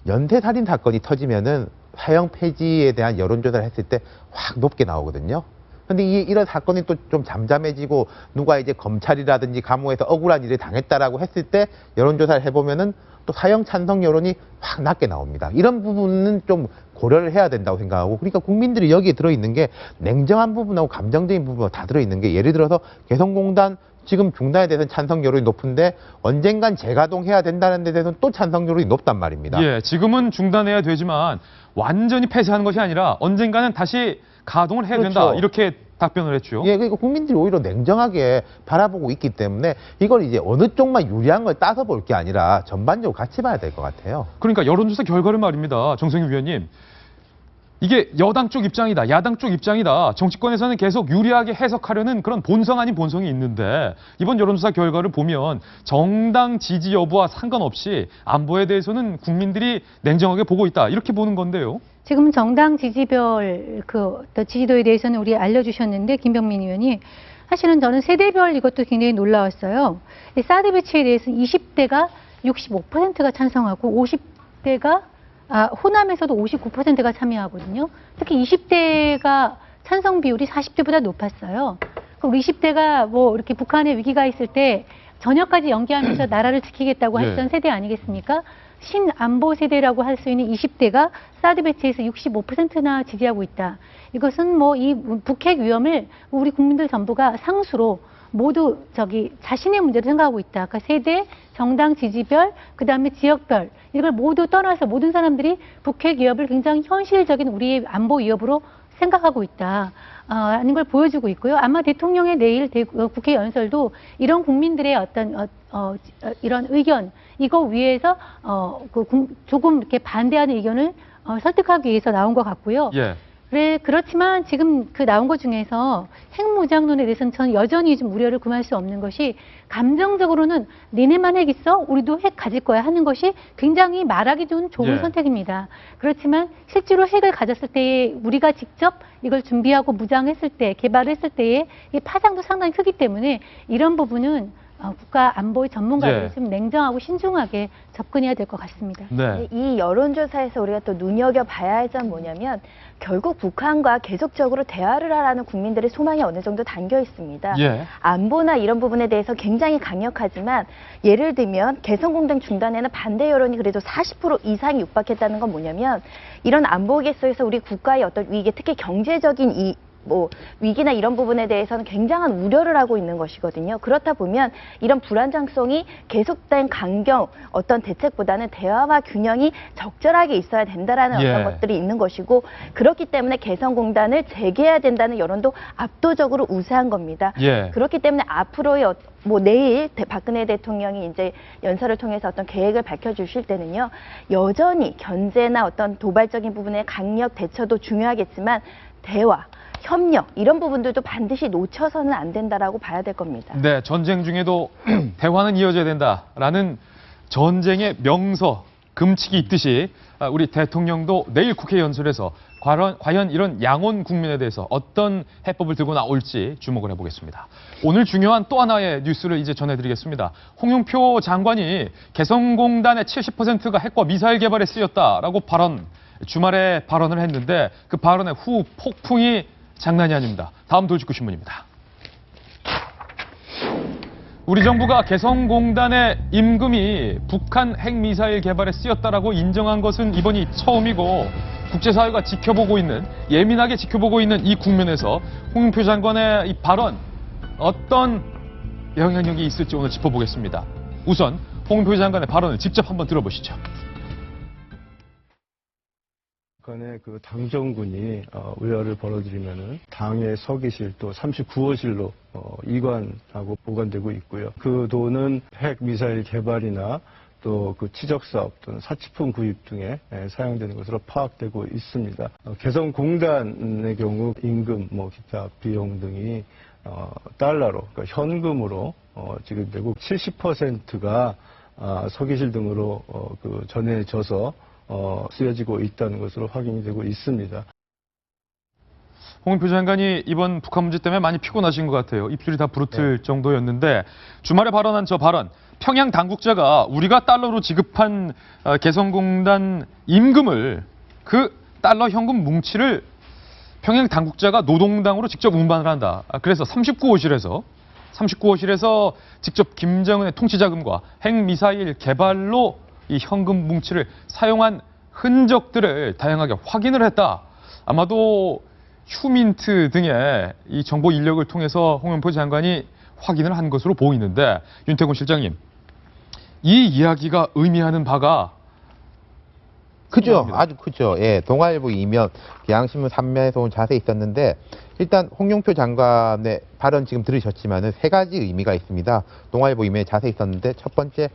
연쇄살인 사건이 터지면은 사형 폐지에 대한 여론조사를 했을 때 확 높게 나오거든요. 근데 이런 사건이 또 좀 잠잠해지고 누가 이제 검찰이라든지 감옥에서 억울한 일을 당했다라고 했을 때 여론조사를 해보면은 또 사형 찬성 여론이 확 낮게 나옵니다. 이런 부분은 좀 고려를 해야 된다고 생각하고 그러니까 국민들이 여기에 들어있는 게 냉정한 부분하고 감정적인 부분하고 다 들어있는 게 예를 들어서 개성공단 지금 중단에 대해서는 찬성 여론이 높은데 언젠간 재가동해야 된다는 데 대해서는 또 찬성 여론이 높단 말입니다. 예, 지금은 중단해야 되지만 완전히 폐쇄하는 것이 아니라 언젠가는 다시 가동을 해야 된다. 그렇죠. 이렇게 답변을 했죠. 예, 그러니까 국민들이 오히려 냉정하게 바라보고 있기 때문에 이걸 이제 어느 쪽만 유리한 걸 따서 볼 게 아니라 전반적으로 같이 봐야 될 것 같아요. 그러니까 여론조사 결과를 말입니다. 정성희 위원님. 이게 여당 쪽 입장이다, 야당 쪽 입장이다. 정치권에서는 계속 유리하게 해석하려는 그런 본성 아닌 본성이 있는데 이번 여론조사 결과를 보면 정당 지지 여부와 상관없이 안보에 대해서는 국민들이 냉정하게 보고 있다. 이렇게 보는 건데요. 지금 정당 지지별 어떤 지지도에 대해서는 우리 알려주셨는데 김병민 의원이 사실은 저는 세대별 이것도 굉장히 놀라웠어요. 사드 배치에 대해서 20대가 65%가 찬성하고 50대가 호남에서도 59%가 참여하거든요. 특히 20대가 찬성 비율이 40대보다 높았어요. 그럼 20대가 뭐 이렇게 북한에 위기가 있을 때 전역까지 연기하면서 나라를 지키겠다고 했던 세대 아니겠습니까? 신안보 세대라고 할 수 있는 20대가 사드 배치에서 65%나 지지하고 있다. 이것은 뭐 이 북핵 위험을 우리 국민들 전부가 상수로 모두 자신의 문제로 생각하고 있다. 그러니까 세대, 정당 지지별, 그 다음에 지역별 이걸 모두 떠나서 모든 사람들이 북핵 위협을 굉장히 현실적인 우리의 안보 위협으로 생각하고 있다. 하는 걸 보여주고 있고요. 아마 대통령의 내일 국회 연설도 이런 국민들의 어떤 이런 의견 이거 위에서 조금 이렇게 반대하는 의견을 설득하기 위해서 나온 것 같고요. 예. 그렇지만 지금 나온 것 중에서 핵무장론에 대해서는 저는 여전히 좀 우려를 금할 수 없는 것이 감정적으로는 니네만 핵 있어? 우리도 핵 가질 거야 하는 것이 굉장히 말하기 좋은 좋은 선택입니다. 그렇지만 실제로 핵을 가졌을 때에 우리가 직접 이걸 준비하고 무장했을 때, 개발했을 때의 파장도 상당히 크기 때문에 이런 부분은 국가 안보의 전문가들이 좀 냉정하고 신중하게 접근해야 될 것 같습니다. 네. 이 여론조사에서 우리가 또 눈여겨봐야 할 점 뭐냐면 결국 북한과 계속적으로 대화를 하라는 국민들의 소망이 어느 정도 담겨 있습니다. 예. 안보나 이런 부분에 대해서 굉장히 강력하지만 예를 들면 개성공단 중단에는 반대 여론이 그래도 40% 이상이 육박했다는 건 뭐냐면 이런 안보 계속에서 우리 국가의 어떤 위기, 특히 경제적인 위기나 이런 부분에 대해서는 굉장한 우려를 하고 있는 것이거든요. 그렇다 보면 이런 불안정성이 계속된 강경 어떤 대책보다는 대화와 균형이 적절하게 있어야 된다라는 어떤 것들이 있는 것이고 그렇기 때문에 개성공단을 재개해야 된다는 여론도 압도적으로 우세한 겁니다. 그렇기 때문에 앞으로의 내일 박근혜 대통령이 이제 연설을 통해서 어떤 계획을 밝혀주실 때는요, 여전히 견제나 어떤 도발적인 부분의 강력 대처도 중요하겠지만 대화, 협력 이런 부분들도 반드시 놓쳐서는 안 된다라고 봐야 될 겁니다. 네, 전쟁 중에도 대화는 이어져야 된다라는 전쟁의 명서, 금칙이 있듯이 우리 대통령도 내일 국회 연설에서 과연 이런 양온 국면에 대해서 어떤 해법을 들고 나올지 주목을 해보겠습니다. 오늘 중요한 또 하나의 뉴스를 이제 전해드리겠습니다. 홍영표 장관이 개성공단의 70%가 핵과 미사일 개발에 쓰였다라고 주말에 발언을 했는데 그 발언의 후 폭풍이 장난이 아닙니다. 다음 돌직구 신문입니다. 우리 정부가 개성공단의 임금이 북한 핵미사일 개발에 쓰였다라고 인정한 것은 이번이 처음이고 국제사회가 예민하게 지켜보고 있는 이 국면에서 홍영표 장관의 이 발언 어떤 영향력이 있을지 오늘 짚어보겠습니다. 우선 홍영표 장관의 발언을 직접 한번 들어보시죠. 북한의 그 당정군이 우려를 벌어들이면은 당의 서기실 또 39호실로 이관하고 보관되고 있고요. 그 돈은 핵 미사일 개발이나 또 그 치적 사업 또는 사치품 구입 등에 사용되는 것으로 파악되고 있습니다. 개성공단의 경우 임금, 기타 비용 등이 달러로, 그러니까 현금으로 지급되고 70%가 서기실 등으로 전해져서 쓰여지고 있다는 것으로 확인이 되고 있습니다. 홍영표 장관이 이번 북한 문제 때문에 많이 피곤하신 것 같아요. 입술이 다 부르틀 정도였는데 주말에 발언한 저 발언, 평양 당국자가 우리가 달러로 지급한 개성공단 임금을 그 달러 현금 뭉치를 평양 당국자가 노동당으로 직접 운반을 한다. 그래서 39호실에서 직접 김정은의 통치자금과 핵미사일 개발로 이 현금 뭉치를 사용한 흔적들을 다양하게 확인을 했다. 아마도 휴민트 등의 이 정보 인력을 통해서 홍영표 장관이 확인을 한 것으로 보이는데, 윤태곤 실장님, 이 이야기가 의미하는 바가 크죠. 아주 크죠. 예, 동아일보 2면, 양신문 3면에서 온 자세히 있었는데, 일단 홍영표 장관의 발언 지금 들으셨지만은 3가지 의미가 있습니다. 동아일보 2면에 자세히 있었는데, 첫 번째,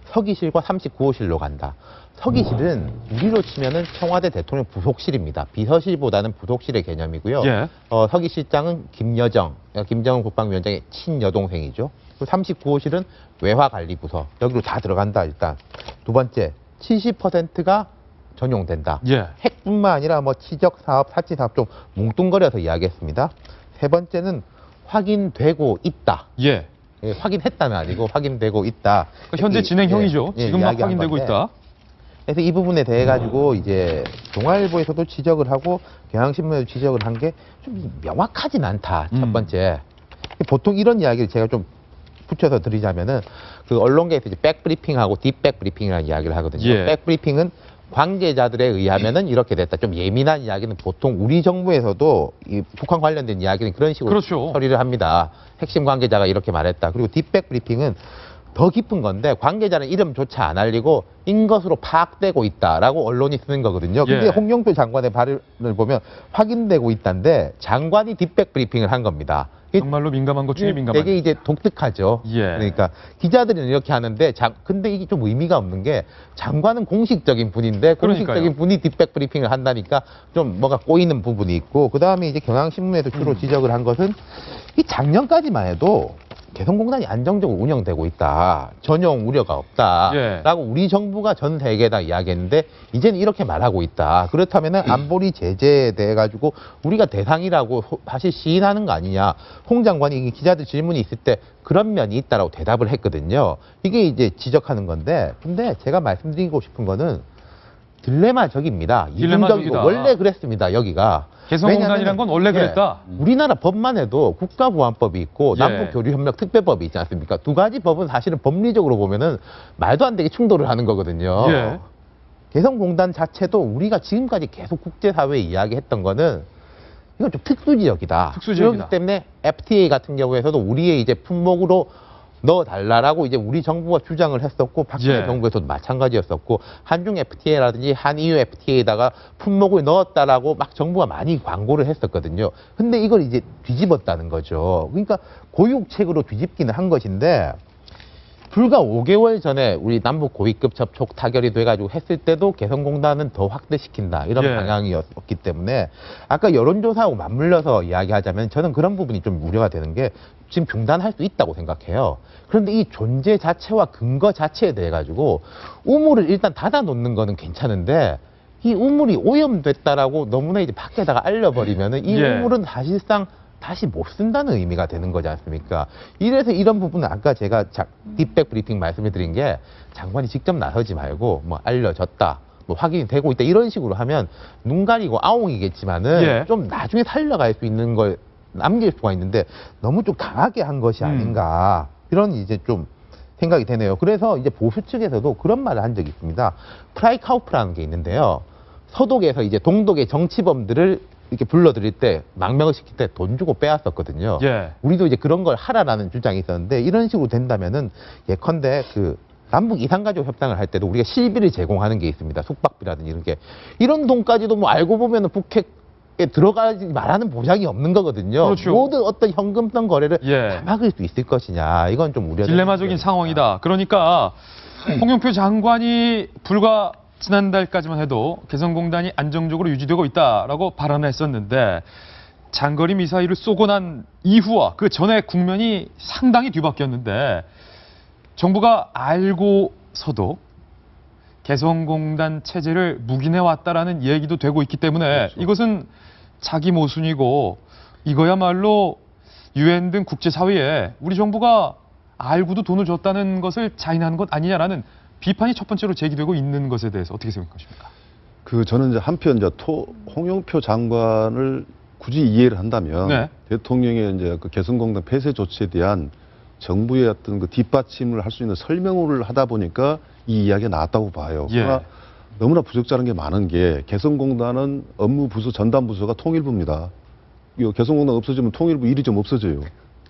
서기실과 39호실로 간다. 서기실은 우리로 치면은 청와대 대통령 부속실입니다. 비서실보다는 부속실의 개념이고요. 예. 서기실장은 김여정, 김정은 국방위원장의 친여동생이죠. 그리고 39호실은 외화관리부서, 여기로 다 들어간다. 일단 두 번째, 70%가 전용된다. 예. 핵뿐만 아니라 뭐 치적 사업, 사치 사업 좀 뭉뚱거려서 이야기했습니다. 세 번째는 확인되고 있다. 예. 예, 확인했다는 아니고 확인되고 있다. 그러니까 현재 진행형이죠. 예, 지금 막 이야기한 확인되고 건데. 있다. 그래서 이 부분에 대해 가지고 이제 동아일보에서도 지적을 하고 경향신문에도 지적을 한 게 좀 명확하진 않다. 첫 번째. 보통 이런 이야기를 제가 좀 붙여서 드리자면은 그 언론계에서 이제 백브리핑하고 딥백브리핑이라는 이야기를 하거든요. 예. 백브리핑은 관계자들에 의하면은 이렇게 됐다. 좀 예민한 이야기는 보통 우리 정부에서도 이 북한 관련된 이야기는 그런 식으로 그렇죠. 처리를 합니다. 핵심 관계자가 이렇게 말했다. 그리고 딥백 브리핑은 더 깊은 건데 관계자는 이름조차 안 알리고 인 것으로 파악되고 있다라고 언론이 쓰는 거거든요. 근데 예. 홍영표 장관의 발언을 보면 확인되고 있다인데 장관이 딥백 브리핑을 한 겁니다. 정말로 민감한 것 중에 민감한. 되게 이제 독특하죠. 예. 그러니까 기자들은 이렇게 하는데 근데 이게 좀 의미가 없는 게 장관은 공식적인 분인데 공식적인 그러니까요. 분이 딥백 브리핑을 한다니까 좀 뭐가 꼬이는 부분이 있고 그다음에 이제 경향신문에서 주로 지적을 한 것은 이 작년까지만 해도 개성공단이 안정적으로 운영되고 있다. 전용 우려가 없다라고 예. 우리 정부가 전 세계에다 이야기했는데 이제는 이렇게 말하고 있다. 그렇다면은 안보리 제재에 대해 가지고 우리가 대상이라고 다시 시인하는 거 아니냐. 홍 장관이 기자들 질문이 있을 때 그런 면이 있다라고 대답을 했거든요. 이게 이제 지적하는 건데 근데 제가 말씀드리고 싶은 거는 딜레마적입니다. 딜레마적이다. 원래 그랬습니다. 여기가. 개성공단이란 건 원래 그랬다. 우리나라 법만 해도 국가보안법이 있고 예. 남북교류협력 특별법이 있지 않습니까? 두 가지 법은 사실은 법리적으로 보면은 말도 안 되게 충돌을 하는 거거든요. 예. 개성공단 자체도 우리가 지금까지 계속 국제사회에 이야기했던 거는 이건 좀 특수지역이다. 특수지역이다. 그렇기 때문에 FTA 같은 경우에서도 우리의 이제 품목으로 넣어달라라고 이제 우리 정부가 주장을 했었고 박근혜 예. 정부에서도 마찬가지였었고 한중 FTA라든지 한EU FTA에다가 품목을 넣었다라고 막 정부가 많이 광고를 했었거든요. 근데 이걸 이제 뒤집었다는 거죠. 그러니까 고육책으로 뒤집기는 한 것인데 불과 5개월 전에 우리 남북 고위급 접촉 타결이 돼가지고 했을 때도 개성공단은 더 확대시킨다 이런 예. 방향이었기 때문에 아까 여론조사하고 맞물려서 이야기하자면 저는 그런 부분이 좀 우려가 되는 게 지금 중단할 수 있다고 생각해요. 그런데 이 존재 자체와 근거 자체에 대해 가지고 우물을 일단 닫아 놓는 거는 괜찮은데 이 우물이 오염됐다라고 너무나 이제 밖에다가 알려버리면은 이 예. 우물은 사실상 다시 못 쓴다는 의미가 되는 거지 않습니까? 이래서 이런 부분은 아까 제가 딥백 브리핑 말씀을 드린 게 장관이 직접 나서지 말고 뭐 알려졌다. 뭐 확인이 되고 있다. 이런 식으로 하면 눈 가리고 아웅이겠지만은 예. 좀 나중에 살려갈 수 있는 걸 남길 수가 있는데 너무 좀 강하게 한 것이 아닌가. 이런 이제 좀 생각이 되네요. 그래서 이제 보수 측에서도 그런 말을 한 적이 있습니다. 프라이카우프라는 게 있는데요. 서독에서 이제 동독의 정치범들을 이렇게 불러들일 때 망명을 시킬 때 돈 주고 빼앗았거든요. 예. 우리도 이제 그런 걸 하라라는 주장이 있었는데 이런 식으로 된다면은 예컨대 그 남북 이산가족 협상을 할 때도 우리가 실비를 제공하는 게 있습니다. 숙박비라든지 이런 게 이런 돈까지도 뭐 알고 보면은 북핵에 들어가지 말하는 보장이 없는 거거든요. 그렇죠. 모든 어떤 현금성 거래를 예. 다 막을 수 있을 것이냐 이건 좀 우려되는 딜레마적인 부분입니다. 상황이다. 그러니까 홍영표 장관이 불과 지난달까지만 해도 개성공단이 안정적으로 유지되고 있다라고 발언을 했었는데 장거리 미사일을 쏘고 난 이후와 그 전에 국면이 상당히 뒤바뀌었는데 정부가 알고서도 개성공단 체제를 묵인해 왔다라는 얘기도 되고 있기 때문에 그렇죠. 이것은 자기 모순이고 이거야말로 유엔 등 국제사회에 우리 정부가 알고도 돈을 줬다는 것을 자인하는 것 아니냐라는 비판이 첫 번째로 제기되고 있는 것에 대해서 어떻게 생각하십니까? 저는 이제 한편 이제 홍영표 장관을 굳이 이해를 한다면 네. 대통령의 이제 그 개성공단 폐쇄 조치에 대한 정부의 어떤 그 뒷받침을 할 수 있는 설명을 하다 보니까 이 이야기가 나왔다고 봐요. 예. 그러나 너무나 부적절한 게 많은 게 개성공단은 업무 부서 전담 부서가 통일부입니다. 이 개성공단 없어지면 통일부 일이 좀 없어져요.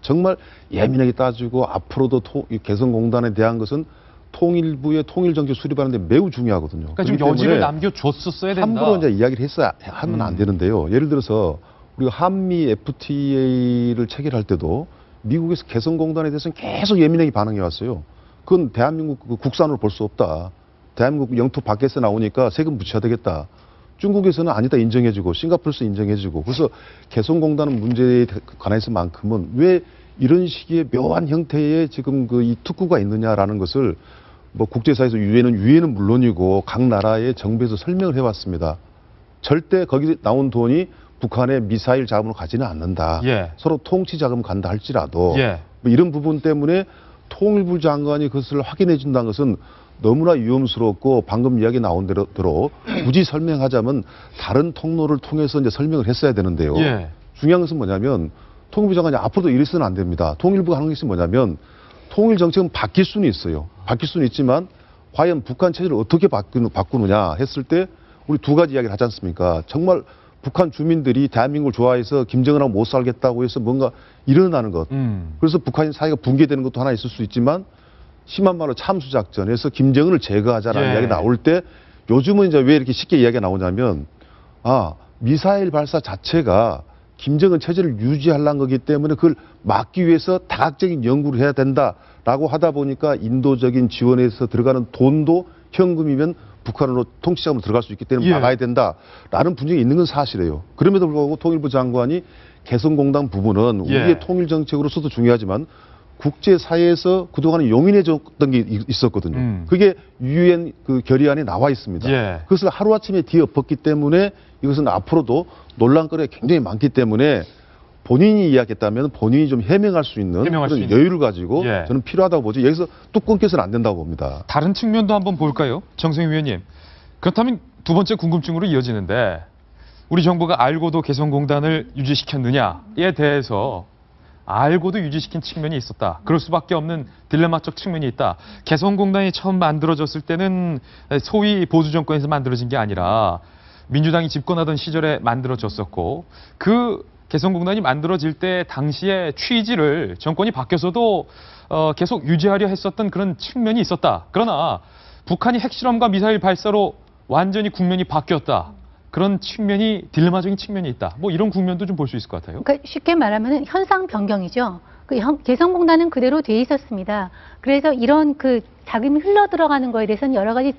정말 예민하게 따지고 앞으로도 이 개성공단에 대한 것은 통일부의 통일정책 수립하는 데 매우 중요하거든요. 그러니까 좀 여지를 남겨줬었어야 된다. 함부로 이제 이야기를 하면 안 되는데요. 예를 들어서 우리가 한미 FTA를 체결할 때도 미국에서 개성공단에 대해서는 계속 예민하게 반응해 왔어요. 그건 대한민국 국산으로 볼 수 없다. 대한민국 영토 밖에서 나오니까 세금 붙여야 되겠다. 중국에서는 아니다 인정해주고 싱가포르에서 인정해주고 그래서 개성공단 문제에 관해서만큼은 왜 이런 식의 묘한 형태의 지금 그 이 특구가 있느냐라는 것을 뭐 국제사회에서 유엔은 물론이고 각 나라의 정부에서 설명을 해왔습니다. 절대 거기 나온 돈이 북한의 미사일 자금으로 가지는 않는다. 예. 서로 통치 자금 간다 할지라도 예. 뭐 이런 부분 때문에 통일부 장관이 그것을 확인해 준다는 것은 너무나 위험스럽고 방금 이야기 나온 대로 굳이 설명하자면 다른 통로를 통해서 이제 설명을 했어야 되는데요. 예. 중요한 것은 뭐냐면 통일부 장관이 앞으로도 이래서는 안 됩니다. 통일부가 하는 것이 뭐냐면 통일 정책은 바뀔 수는 있어요. 바뀔 수는 있지만 과연 북한 체제를 어떻게 바꾸느냐 했을 때 우리 두 가지 이야기를 하지 않습니까? 정말 북한 주민들이 대한민국을 좋아해서 김정은하고 못 살겠다고 해서 뭔가 일어나는 것. 그래서 북한 사회가 붕괴되는 것도 하나 있을 수 있지만 심한 말로 참수작전에서 김정은을 제거하자라는 이야기 나올 때 요즘은 이제 왜 이렇게 쉽게 이야기가 나오냐면 미사일 발사 자체가 김정은 체제를 유지하려는 거기 때문에 그걸 막기 위해서 다각적인 연구를 해야 된다라고 하다 보니까 인도적인 지원에서 들어가는 돈도 현금이면 북한으로 통치자금으로 들어갈 수 있기 때문에 막아야 된다라는 분쟁이 있는 건 사실이에요. 그럼에도 불구하고 통일부 장관이 개성공단 부분은 우리의 통일 정책으로서도 중요하지만 국제사회에서 그동안에 용인해줬던 게 있었거든요. 그게 유엔 그 결의안에 나와 있습니다. 그것을 하루아침에 뒤엎었기 때문에 이것은 앞으로도 논란거리가 굉장히 많기 때문에 본인이 이야기했다면 본인이 좀 해명할 수 있는 그런 여유를 가지고 저는 필요하다고 보죠. 여기서 뚝 끊겨서는 안 된다고 봅니다. 다른 측면도 한번 볼까요? 정세윤 위원님. 그렇다면 두 번째 궁금증으로 이어지는데 우리 정부가 알고도 개성공단을 유지시켰느냐에 대해서 알고도 유지시킨 측면이 있었다. 그럴 수밖에 없는 딜레마적 측면이 있다. 개성공단이 처음 만들어졌을 때는 소위 보수정권에서 만들어진 게 아니라 민주당이 집권하던 시절에 만들어졌었고 그 개성공단이 만들어질 때 당시의 취지를 정권이 바뀌어서도 계속 유지하려 했었던 그런 측면이 있었다. 그러나 북한이 핵실험과 미사일 발사로 완전히 국면이 바뀌었다. 그런 측면이 딜레마적인 측면이 있다. 뭐 이런 국면도 좀 볼 수 있을 것 같아요. 그러니까 쉽게 말하면 현상 변경이죠. 개성공단은 그대로 돼 있었습니다. 그래서 이런 그 자금이 흘러 들어가는 거에 대해서는 여러 가지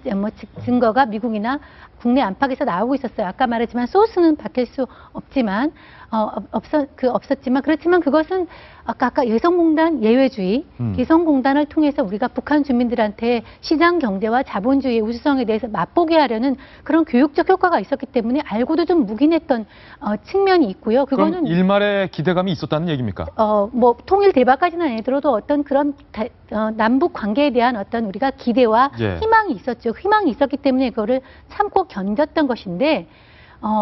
증거가 미국이나 국내 안팎에서 나오고 있었어요. 아까 말했지만 소스는 밝힐 수 없지만 없었지만 그렇지만 그것은 아까 개성공단 예외주의, 개성공단을 통해서 우리가 북한 주민들한테 시장 경제와 자본주의의 우수성에 대해서 맛보게 하려는 그런 교육적 효과가 있었기 때문에 알고도 좀 묵인했던 측면이 있고요. 그거는 그럼 일말의 기대감이 있었다는 얘기입니까? 뭐 통일 대박까지는 아니더라도 어떤 그런 남북 관계에 대한 어떤 우리가 기대와 희망이 있었죠. 희망이 있었기 때문에 그거를 참고 견뎠던 것인데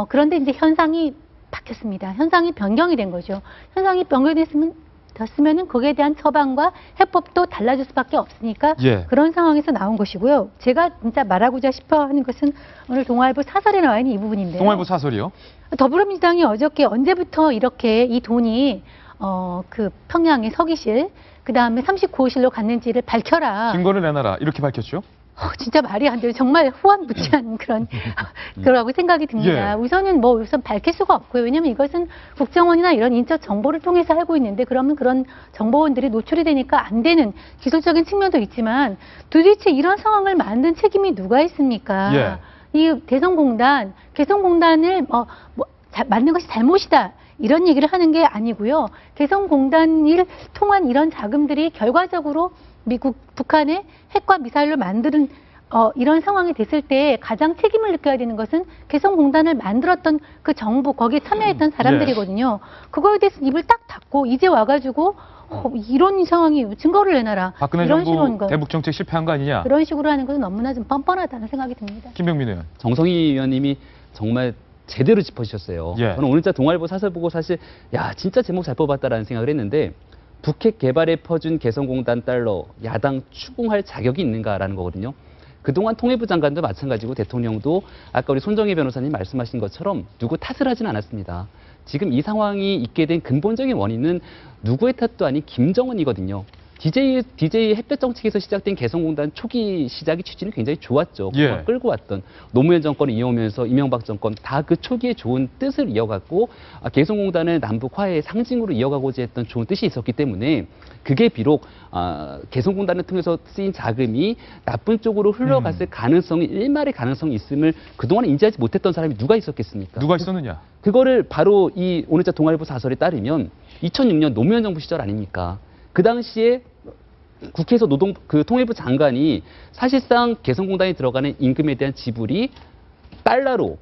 그런데 이제 현상이 바뀌었습니다. 현상이 변경이 된 거죠. 현상이 변경됐으면은 거기에 대한 처방과 해법도 달라질 수밖에 없으니까 그런 상황에서 나온 것이고요. 제가 진짜 말하고자 싶어하는 것은 오늘 동아일보 사설에 나와 있는 이 부분인데요. 동아일보 사설이요? 더불어민주당이 어저께 언제부터 이렇게 이 돈이 그 평양의 서기실 그 다음에 39호실로 갔는지를 밝혀라. 증거를 내놔라. 이렇게 밝혔죠? 진짜 말이 안 돼요. 정말 호환무치한 그런 그러고 생각이 듭니다. 우선은 우선 밝힐 수가 없고요. 왜냐하면 이것은 국정원이나 이런 인적 정보를 통해서 알고 있는데 그러면 그런 정보원들이 노출이 되니까 안 되는 기술적인 측면도 있지만 도대체 이런 상황을 만든 책임이 누가 있습니까? 이 개성공단을 만든 것이 잘못이다. 이런 얘기를 하는 게 아니고요. 개성공단을 통한 이런 자금들이 결과적으로 북한의 핵과 미사일로 만드는 이런 상황이 됐을 때 가장 책임을 느껴야 되는 것은 개성공단을 만들었던 그 정부, 거기에 참여했던 사람들이거든요. 그거에 대해서 입을 딱 닫고 이제 와가지고 이런 상황이 증거를 내놔라. 박근혜 이런 정부 식으로 대북 정책 실패한 거 아니냐? 그런 식으로 하는 것은 너무나 좀 뻔뻔하다는 생각이 듭니다. 김병민 의원. 정성희 의원님이 정말 제대로 짚어주셨어요. 예. 저는 오늘자 동아일보 사설 보고 사실 야 진짜 제목 잘 뽑았다라는 생각을 했는데 북핵 개발에 퍼준 개성공단 달러 야당 추궁할 자격이 있는가라는 거거든요. 그동안 통일부 장관도 마찬가지고 대통령도 아까 우리 손정혜 변호사님 말씀하신 것처럼 누구 탓을 하진 않았습니다. 지금 이 상황이 있게 된 근본적인 원인은 누구의 탓도 아닌 김정은이거든요. DJ 햇볕 정책에서 시작된 개성공단 초기 시작이 취지는 굉장히 좋았죠. 예. 끌고 왔던 노무현 정권을 이어오면서 이명박 정권 다 그 초기에 좋은 뜻을 이어갔고 개성공단을 남북 화해의 상징으로 이어가고자 했던 좋은 뜻이 있었기 때문에 그게 비록 개성공단을 통해서 쓰인 자금이 나쁜 쪽으로 흘러갔을 가능성이 일말의 가능성이 있음을 그동안 인지하지 못했던 사람이 누가 있었겠습니까? 누가 있었느냐? 그거를 바로 이 오늘자 동아일보 사설에 따르면 2006년 노무현 정부 시절 아닙니까? 그 당시에 국회에서 통일부 장관이 사실상 개성공단에 들어가는 임금에 대한 지불이 달러로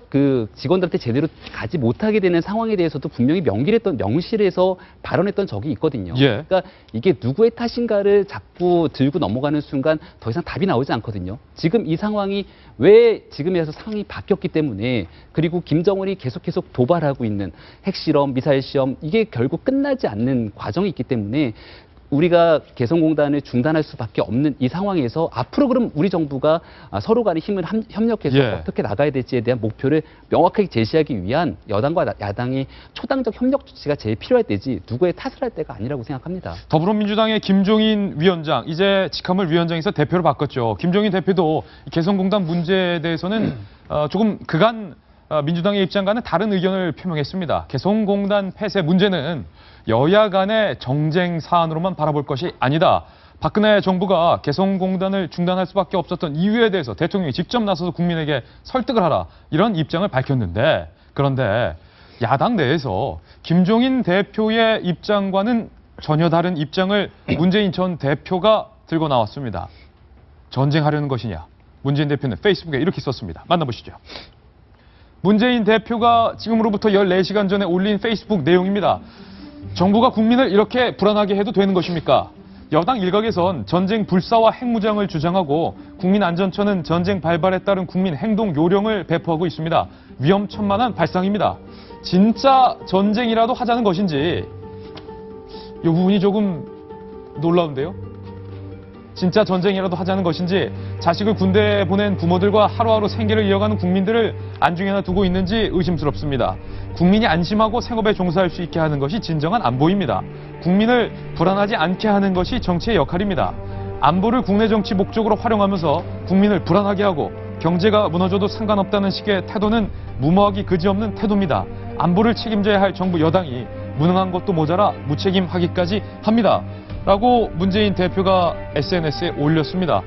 그 직원들한테 제대로 가지 못하게 되는 상황에 대해서도 분명히 명실해서 발언했던 적이 있거든요. 예. 그러니까 이게 누구의 탓인가를 자꾸 들고 넘어가는 순간 더 이상 답이 나오지 않거든요. 지금 이 상황이 왜 지금에서 상황이 바뀌었기 때문에 그리고 김정은이 계속 도발하고 있는 핵실험, 미사일 시험 이게 결국 끝나지 않는 과정이 있기 때문에 우리가 개성공단을 중단할 수밖에 없는 이 상황에서 앞으로 그럼 우리 정부가 서로 간의 힘을 협력해서 예. 어떻게 나가야 될지에 대한 목표를 명확하게 제시하기 위한 여당과 야당의 초당적 협력 조치가 제일 필요할 때지 누구의 탓을 할 때가 아니라고 생각합니다. 더불어민주당의 김종인 위원장, 이제 직함을 위원장에서 대표로 바꿨죠. 김종인 대표도 개성공단 문제에 대해서는 조금 그간 민주당의 입장과는 다른 의견을 표명했습니다. 개성공단 폐쇄 문제는 여야 간의 정쟁 사안으로만 바라볼 것이 아니다. 박근혜 정부가 개성공단을 중단할 수밖에 없었던 이유에 대해서 대통령이 직접 나서서 국민에게 설득을 하라. 이런 입장을 밝혔는데, 그런데 야당 내에서 김종인 대표의 입장과는 전혀 다른 입장을 문재인 전 대표가 들고 나왔습니다. 전쟁하려는 것이냐? 문재인 대표는 페이스북에 이렇게 썼습니다. 만나보시죠. 문재인 대표가 지금으로부터 14시간 전에 올린 페이스북 내용입니다. 정부가 국민을 이렇게 불안하게 해도 되는 것입니까? 여당 일각에선 전쟁 불사와 핵무장을 주장하고 국민안전처는 전쟁 발발에 따른 국민 행동 요령을 배포하고 있습니다. 위험천만한 발상입니다. 진짜 전쟁이라도 하자는 것인지 이 부분이 조금 놀라운데요. 진짜 전쟁이라도 하자는 것인지 자식을 군대에 보낸 부모들과 하루하루 생계를 이어가는 국민들을 안중에나 두고 있는지 의심스럽습니다. 국민이 안심하고 생업에 종사할 수 있게 하는 것이 진정한 안보입니다. 국민을 불안하지 않게 하는 것이 정치의 역할입니다. 안보를 국내 정치 목적으로 활용하면서 국민을 불안하게 하고 경제가 무너져도 상관없다는 식의 태도는 무모하기 그지없는 태도입니다. 안보를 책임져야 할 정부 여당이 무능한 것도 모자라 무책임하기까지 합니다. 라고 문재인 대표가 SNS에 올렸습니다.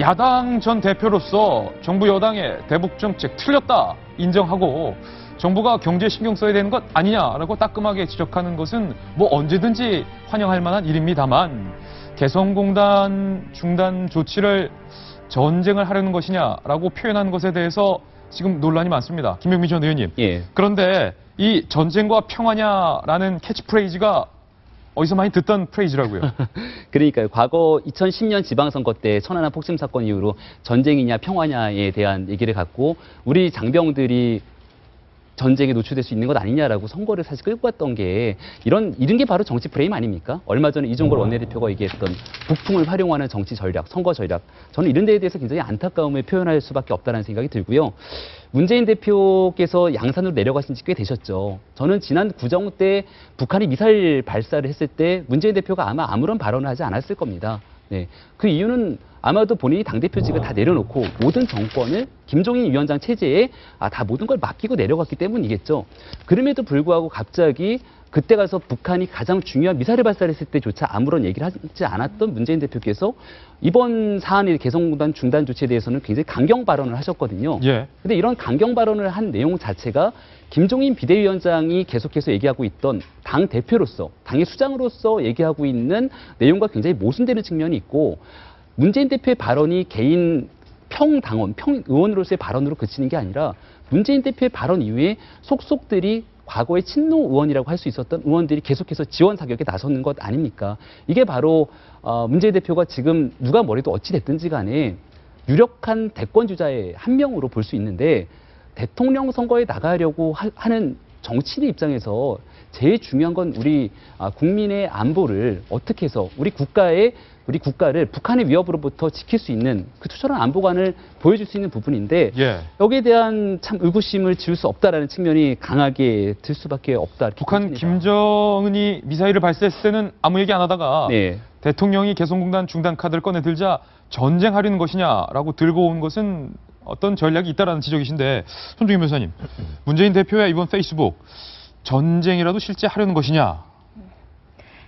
야당 전 대표로서 정부 여당의 대북 정책 틀렸다 인정하고 정부가 경제에 신경 써야 되는 것 아니냐라고 따끔하게 지적하는 것은 뭐 언제든지 환영할 만한 일입니다만 개성공단 중단 조치를 전쟁을 하려는 것이냐라고 표현하는 것에 대해서 지금 논란이 많습니다. 김병민 전 의원님. 예. 그런데 이 전쟁과 평화냐라는 캐치프레이즈가 어디서 많이 듣던 프레이즈라고요. 그러니까요. 과거 2010년 지방선거 때 천안함 폭침 사건 이후로 전쟁이냐 평화냐에 대한 얘기를 갖고 우리 장병들이 전쟁에 노출될 수 있는 것 아니냐라고 선거를 사실 끌고 갔던 게 이런 게 바로 정치 프레임 아닙니까? 얼마 전에 이종걸 원내대표가 얘기했던 북풍을 활용하는 정치 전략, 선거 전략. 저는 이런 데에 대해서 굉장히 안타까움을 표현할 수밖에 없다는 생각이 들고요. 문재인 대표께서 양산으로 내려가신 지 꽤 되셨죠. 저는 지난 구정 때 북한이 미사일 발사를 했을 때 문재인 대표가 아마 아무런 발언을 하지 않았을 겁니다. 네. 그 이유는 아마도 본인이 당대표직을 다 내려놓고 모든 정권을 김종인 위원장 체제에 다 모든 걸 맡기고 내려갔기 때문이겠죠. 그럼에도 불구하고 갑자기 그때 가서 북한이 가장 중요한 미사일 발사를 했을 때조차 아무런 얘기를 하지 않았던 문재인 대표께서 이번 사안의 개성공단 중단 조치에 대해서는 굉장히 강경 발언을 하셨거든요. 예. 근데 이런 강경 발언을 한 내용 자체가 김종인 비대위원장이 계속해서 얘기하고 있던 당 대표로서, 당의 수장으로서 얘기하고 있는 내용과 굉장히 모순되는 측면이 있고 문재인 대표의 발언이 개인 평당원, 평의원으로서의 발언으로 그치는 게 아니라 문재인 대표의 발언 이후에 속속들이 과거의 친노 의원이라고 할 수 있었던 의원들이 계속해서 지원 사격에 나서는 것 아닙니까? 이게 바로 문재인 대표가 지금 누가 뭐래도 어찌 됐든지 간에 유력한 대권 주자의 한 명으로 볼 수 있는데 대통령 선거에 나가려고 하는 정치인 입장에서 제일 중요한 건 우리 국민의 안보를 어떻게 해서 우리 국가를 북한의 위협으로부터 지킬 수 있는 그 투철한 안보관을 보여줄 수 있는 부분인데 여기에 대한 참 의구심을 지울 수 없다라는 측면이 강하게 들 수밖에 없다. 북한 김정은이 미사일을 발사했을 때는 아무 얘기 안 하다가 대통령이 개성공단 중단 카드를 꺼내들자 전쟁하려는 것이냐라고 들고 온 것은 어떤 전략이 있다라는 지적이신데 손중희 변호사님, 문재인 대표의 이번 페이스북 전쟁이라도 실제 하려는 것이냐?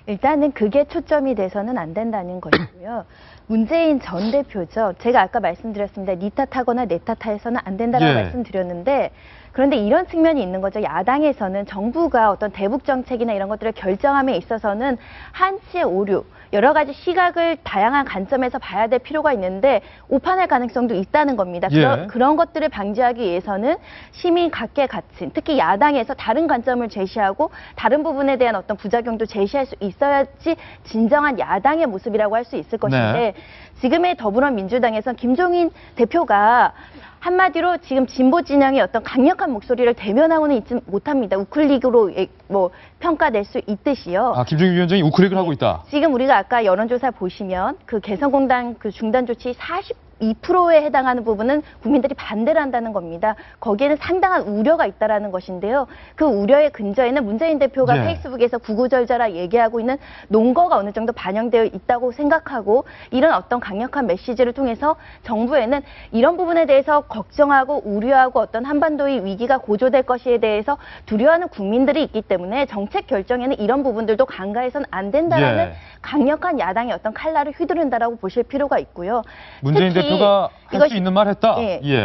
일단은 그게 초점이 돼서는 안 된다는 것이고요. 문재인 전 대표죠. 제가 아까 말씀드렸습니다. 니 탓하거나 내 탓해서는 안 된다라고 말씀드렸는데 그런데 이런 측면이 있는 거죠. 야당에서는 정부가 어떤 대북 정책이나 이런 것들을 결정함에 있어서는 한치의 오류, 여러 가지 시각을 다양한 관점에서 봐야 될 필요가 있는데 오판할 가능성도 있다는 겁니다. 그런 것들을 방지하기 위해서는 시민 각계 가치, 특히 야당에서 다른 관점을 제시하고 다른 부분에 대한 어떤 부작용도 제시할 수 있어야지 진정한 야당의 모습이라고 할 수 있을 것인데 지금의 더불어민주당에서는 김종인 대표가 한마디로 지금 진보 진영의 어떤 강력한 목소리를 대면하고는 있지 못합니다. 우클릭으로 뭐 평가될 수 있듯이요. 아, 김종인 위원장이 우클릭을 하고 있다. 지금 우리가 아까 여론조사 보시면 그 개성공단 그 중단 조치 42%에 해당하는 부분은 국민들이 반대를 한다는 겁니다. 거기에는 상당한 우려가 있다라는 것인데요. 그 우려의 근저에는 문재인 대표가 페이스북에서 구구절절하 얘기하고 있는 논거가 어느 정도 반영되어 있다고 생각하고 이런 어떤 강력한 메시지를 통해서 정부에는 이런 부분에 대해서 걱정하고 우려하고 어떤 한반도의 위기가 고조될 것에 대해서 두려워하는 국민들이 있기 때문에 정책 결정에는 이런 부분들도 간과해서는 안 된다라는 강력한 야당의 어떤 칼날을 휘두른다라고 보실 필요가 있고요. 문재인 대표가 할 수 있는 말 했다.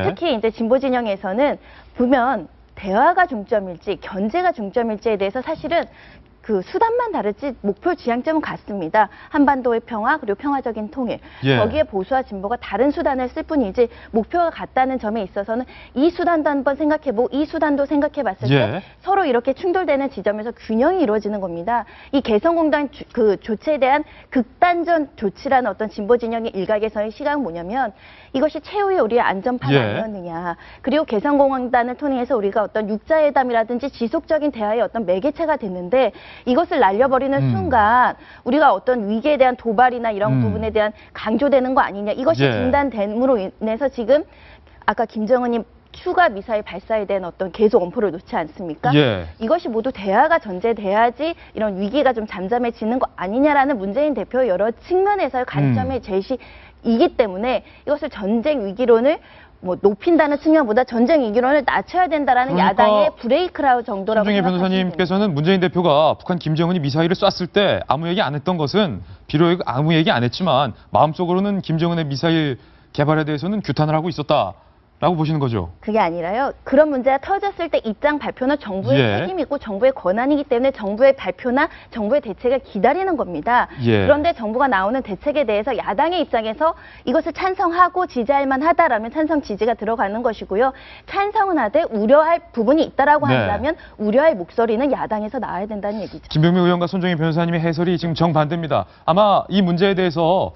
특히 이제 진보 진영에서는 보면 대화가 중점일지 견제가 중점일지에 대해서 사실은 그 수단만 다르지 목표 지향점은 같습니다. 한반도의 평화 그리고 평화적인 통일. 거기에 보수와 진보가 다른 수단을 쓸 뿐이지 목표가 같다는 점에 있어서는 이 수단도 한번 생각해보고 이 수단도 생각해봤을 때 서로 이렇게 충돌되는 지점에서 균형이 이루어지는 겁니다. 이 개성공단 그 조치에 대한 극단적 조치라는 어떤 진보 진영의 일각에서의 시각은 뭐냐면 이것이 최후의 우리의 안전판 아니었느냐. 그리고 개성공단을 통해서 우리가 어떤 육자회담이라든지 지속적인 대화의 어떤 매개체가 됐는데 이것을 날려버리는 순간 우리가 어떤 위기에 대한 도발이나 이런 부분에 대한 강조되는 거 아니냐. 이것이 중단됨으로 인해서 지금 아까 김정은이 추가 미사일 발사에 대한 어떤 계속 엄포를 놓지 않습니까? 이것이 모두 대화가 전제돼야지 이런 위기가 좀 잠잠해지는 거 아니냐라는 문재인 대표의 여러 측면에서의 관점의 제시이기 때문에 이것을 전쟁 위기론을 뭐 높인다는 측면보다 전쟁 위기론을 낮춰야 된다라는 야당의 브레이크라우 정도라고 손중희 변호사님께서는 문재인 대표가 북한 김정은이 미사일을 쐈을 때 아무 얘기 안 했던 것은 비록 아무 얘기 안 했지만 마음속으로는 김정은의 미사일 개발에 대해서는 규탄을 하고 있었다라고 보시는 거죠? 그게 아니라요. 그런 문제가 터졌을 때 입장 발표는 정부의 책임이고 정부의 권한이기 때문에 정부의 발표나 정부의 대책을 기다리는 겁니다. 그런데 정부가 나오는 대책에 대해서 야당의 입장에서 이것을 찬성하고 지지할 만하다라면 찬성 지지가 들어가는 것이고요. 찬성은 하되 우려할 부분이 있다라고 한다면 우려할 목소리는 야당에서 나와야 된다는 얘기죠. 김병민 의원과 손중희 변호사님의 해설이 지금 정반대입니다. 아마 이 문제에 대해서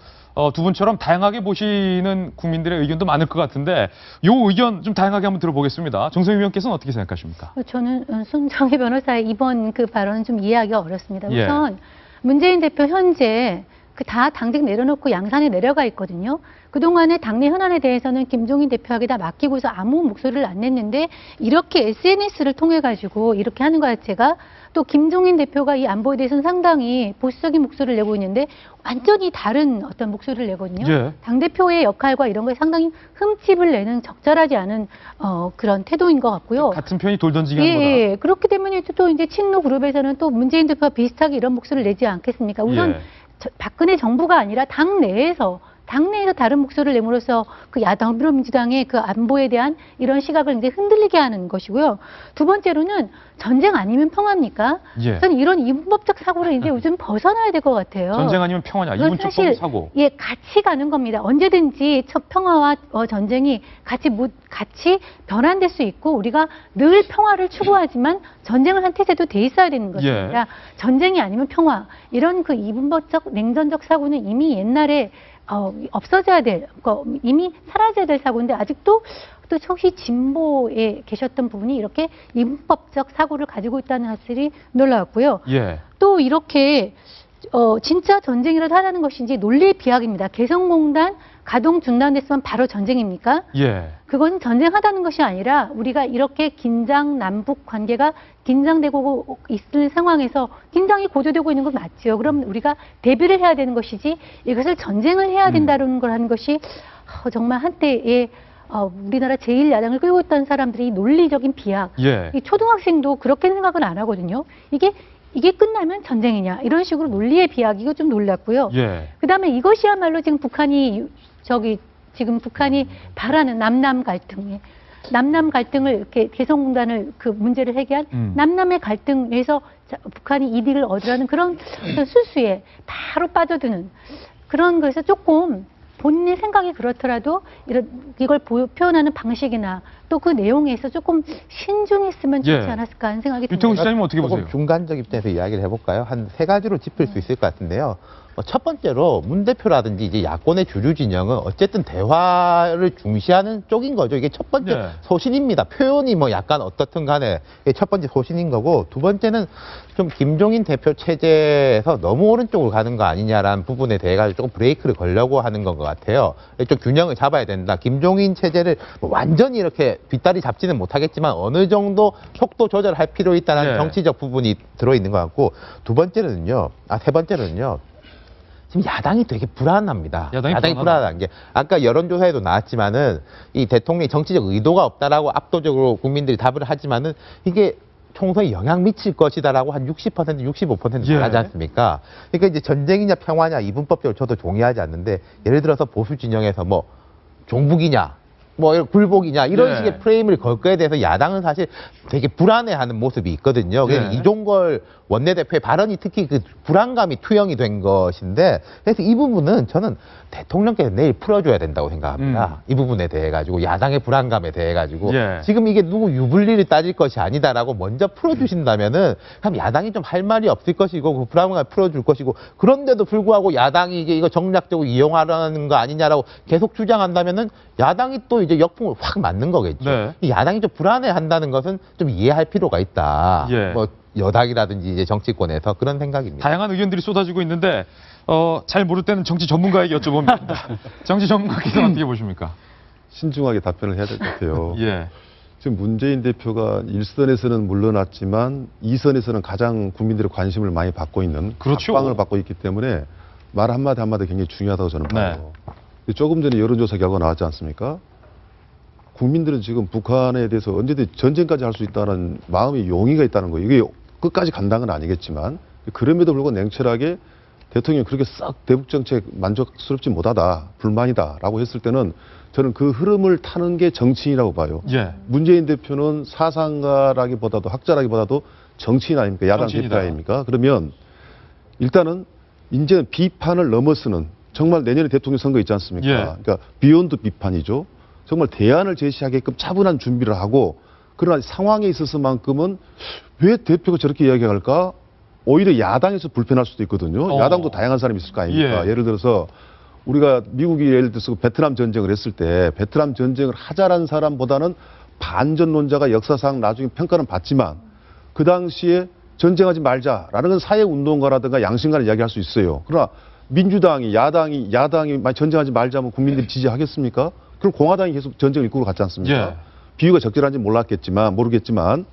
두 분처럼 다양하게 보시는 국민들의 의견도 많을 것 같은데 이 의견 좀 다양하게 한번 들어보겠습니다. 정성희 위원께서는 어떻게 생각하십니까? 저는 손정희 변호사의 이번 그 발언은 좀 이해하기가 어렵습니다. 우선 문재인 대표 현재 그 다 당직 내려놓고 양산에 내려가 있거든요. 그동안의 당내 현안에 대해서는 김종인 대표에게 다 맡기고서 아무 목소리를 안 냈는데 이렇게 SNS를 통해 가지고 이렇게 하는 것 자체가 또 김종인 대표가 이 안보에 대해서는 상당히 보수적인 목소리를 내고 있는데 완전히 다른 어떤 목소리를 내거든요. 당대표의 역할과 이런 거에 상당히 흠집을 내는 적절하지 않은 그런 태도인 것 같고요. 같은 편이 돌 던지기 하는 거다. 그렇기 때문에 또 이제 친노 그룹에서는 또 문재인 대표와 비슷하게 이런 목소리를 내지 않겠습니까? 우선 박근혜 정부가 아니라 당 내에서 당내에서 다른 목소리를 내므로써 그 야당 더불어민주당의 그 안보에 대한 이런 시각을 이제 흔들리게 하는 것이고요. 두 번째로는 전쟁 아니면 평화입니까? 예. 저는 이런 이분법적 사고를 이제 요즘 벗어나야 될 것 같아요. 전쟁 아니면 평화냐? 그건 이분법 사실 사고. 예, 같이 가는 겁니다. 언제든지 평화와 전쟁이 같이 변환될 수 있고 우리가 늘 평화를 추구하지만 전쟁을 한 태세도 돼 있어야 되는 것입니다. 예. 전쟁이 아니면 평화 이런 그 이분법적 냉전적 사고는 이미 옛날에 없어져야 될, 이미 사라져야 될 사고인데 아직도 또 혹시 진보에 계셨던 부분이 이렇게 이분법적 사고를 가지고 있다는 사실이 놀라웠고요. 예. 또 이렇게 진짜 전쟁이라도 하라는 것인지 논리의 비약입니다. 개성공단 가동 중단됐으면 바로 전쟁입니까? 예. 그건 전쟁하다는 것이 아니라 우리가 이렇게 남북 관계가 긴장되고 있을 상황에서 긴장이 고조되고 있는 건 맞지요. 그럼 우리가 대비를 해야 되는 것이지 이것을 전쟁을 해야 된다는 걸 하는 것이 정말 한때의 우리나라 제1야당을 끌고 있던 사람들이 논리적인 비약. 예. 이 초등학생도 그렇게 생각을 안 하거든요. 이게 끝나면 전쟁이냐 이런 식으로 논리의 비약 이거 좀 놀랐고요. 예. 그다음에 이것이야말로 지금 북한이 바라는 남남 갈등을 이렇게 개성공단을 그 문제를 해결한 남남의 갈등에서 북한이 이득을 얻으라는 그런 어떤 술수에 바로 빠져드는 그런 것에서 조금 본인의 생각이 그렇더라도 이걸 표현하는 방식이나 또 그 내용에서 조금 신중했으면 좋지 않았을까 하는 생각이 듭니다. 유태웅 시장님 어떻게 보세요? 조금 중간적 입장에서 이야기를 해볼까요? 한 세 가지로 짚을 수 있을 것 같은데요. 첫 번째로 문 대표라든지 이제 야권의 주류 진영은 어쨌든 대화를 중시하는 쪽인 거죠. 이게 첫 번째 네. 소신입니다. 표현이 뭐 약간 어떻든 간에 이게 첫 번째 소신인 거고, 두 번째는 좀 김종인 대표 체제에서 너무 오른쪽으로 가는 거 아니냐라는 부분에 대해 가지고 조금 브레이크를 걸려고 하는 건 것 같아요. 좀 균형을 잡아야 된다. 김종인 체제를 뭐 완전히 이렇게 뒷다리 잡지는 못하겠지만 어느 정도 속도 조절할 필요 있다는 네. 정치적 부분이 들어있는 것 같고, 세 번째로는요. 지금 야당이 되게 불안합니다. 야당이 불안한 게 아까 여론조사에도 나왔지만은 이 대통령이 정치적 의도가 없다라고 압도적으로 국민들이 답을 하지만은 이게 총선에 영향 미칠 것이다라고 한 60%, 65% 예. 하지 않습니까? 그러니까 이제 전쟁이냐 평화냐 이분법적으로 저도 동의하지 않는데, 예를 들어서 보수 진영에서 뭐 종북이냐 뭐 굴복이냐 이런 예. 식의 프레임을 걸 거에 대해서 야당은 사실 되게 불안해하는 모습이 있거든요. 예. 이종걸 원내대표의 발언이 특히 그 불안감이 투영이 된 것인데, 그래서 이 부분은 저는 대통령께서 내일 풀어줘야 된다고 생각합니다. 이 부분에 대해 가지고 야당의 불안감에 대해 가지고 예. 지금 이게 누구 유불리를 따질 것이 아니다라고 먼저 풀어주신다면은 그럼 야당이 좀 할 말이 없을 것이고 그 불안감을 풀어줄 것이고, 그런데도 불구하고 야당이 이게 이거 정략적으로 이용하라는 거 아니냐라고 계속 주장한다면은 야당이 또 이제 역풍을 확 맞는 거겠죠. 네. 이 야당이 좀 불안해한다는 것은 좀 이해할 필요가 있다. 예. 뭐 여당이라든지 이제 정치권에서 그런 생각입니다. 다양한 의견들이 쏟아지고 있는데 잘 모를 때는 정치 전문가에게 여쭤봅니다. 정치 전문가께서 어떻게 보십니까? 신중하게 답변을 해야 될 것 같아요. 예. 지금 문재인 대표가 1선에서는 물러났지만 2선에서는 가장 국민들의 관심을 많이 받고 있는 그렇죠. 각광을 받고 있기 때문에 말 한마디 한마디 굉장히 중요하다고 저는 봐요. 조금 전에 여론조사 결과가 나왔지 않습니까? 국민들은 지금 북한에 대해서 언제든지 전쟁까지 할 수 있다는 마음의 용의가 있다는 거예요. 이게 끝까지 간다는 건 아니겠지만, 그럼에도 불구하고 냉철하게 대통령이 그렇게 싹 대북 정책 만족스럽지 못하다, 불만이다라고 했을 때는 저는 그 흐름을 타는 게 정치인이라고 봐요. 예. 문재인 대표는 사상가라기보다도 학자라기보다도 정치인 아닙니까? 야당 정치인이다. 대표 아닙니까? 그러면 일단은 이제는 비판을 넘어서는, 정말 내년에 대통령 선거 있지 않습니까? 예. 그러니까 비욘드 비판이죠. 정말 대안을 제시하게끔 차분한 준비를 하고, 그러나 상황에 있어서만큼은 왜 대표가 저렇게 이야기할까? 오히려 야당에서 불편할 수도 있거든요. 야당도 다양한 사람이 있을 거 아닙니까? 예. 예를 들어서 우리가 미국이 예를 들어서 베트남 전쟁을 했을 때 베트남 전쟁을 하자라는 사람보다는 반전론자가 역사상 나중에 평가는 받지만, 그 당시에 전쟁하지 말자라는 건 사회운동가라든가 양심가를 이야기할 수 있어요. 그러나 민주당이 야당이 전쟁하지 말자면 국민들이 지지하겠습니까? 그럼 공화당이 계속 전쟁을 이끌고 갔지 않습니까? 예. 비유가 적절한지 모르겠지만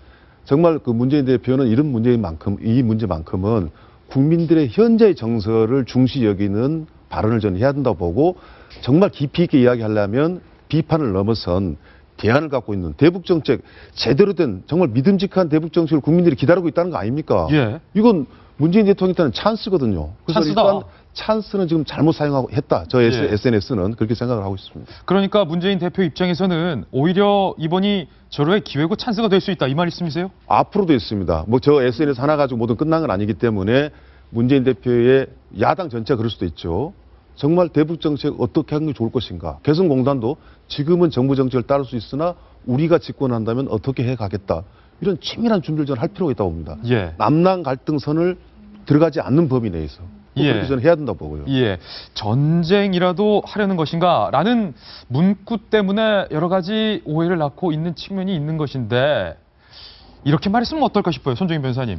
정말 그 문재인 대표는 이 문제만큼은 국민들의 현재의 정서를 중시 여기는 발언을 저는 해야 된다고 보고, 정말 깊이 있게 이야기하려면 비판을 넘어선 대안을 갖고 있는 대북 정책, 제대로 된 정말 믿음직한 대북 정책을 국민들이 기다리고 있다는 거 아닙니까? 예. 이건 문재인 대통령한테는 찬스거든요. 그래서 찬스다. 일단 찬스는 지금 잘못 사용하고 했다. 저 SNS는 그렇게 생각을 하고 있습니다. 그러니까 문재인 대표 입장에서는 오히려 이번이 절호의 기회고 찬스가 될 수 있다. 이 말씀이세요? 앞으로도 있습니다. 뭐 저 SNS 하나 가지고 모든 끝난 건 아니기 때문에 문재인 대표의 야당 전체가 그럴 수도 있죠. 정말 대북 정책 어떻게 하는 게 좋을 것인가. 개성공단도 지금은 정부 정책을 따를 수 있으나 우리가 집권한다면 어떻게 해가겠다. 이런 치밀한 준비를 저는 할 필요가 있다고 봅니다. 남남 갈등선을 들어가지 않는 범위 내에서 그렇게 저는 해야 된다고 보고요. 전쟁이라도 하려는 것인가라는 문구 때문에 여러 가지 오해를 낳고 있는 측면이 있는 것인데 이렇게 말했으면 어떨까 싶어요. 손정인 변호사님.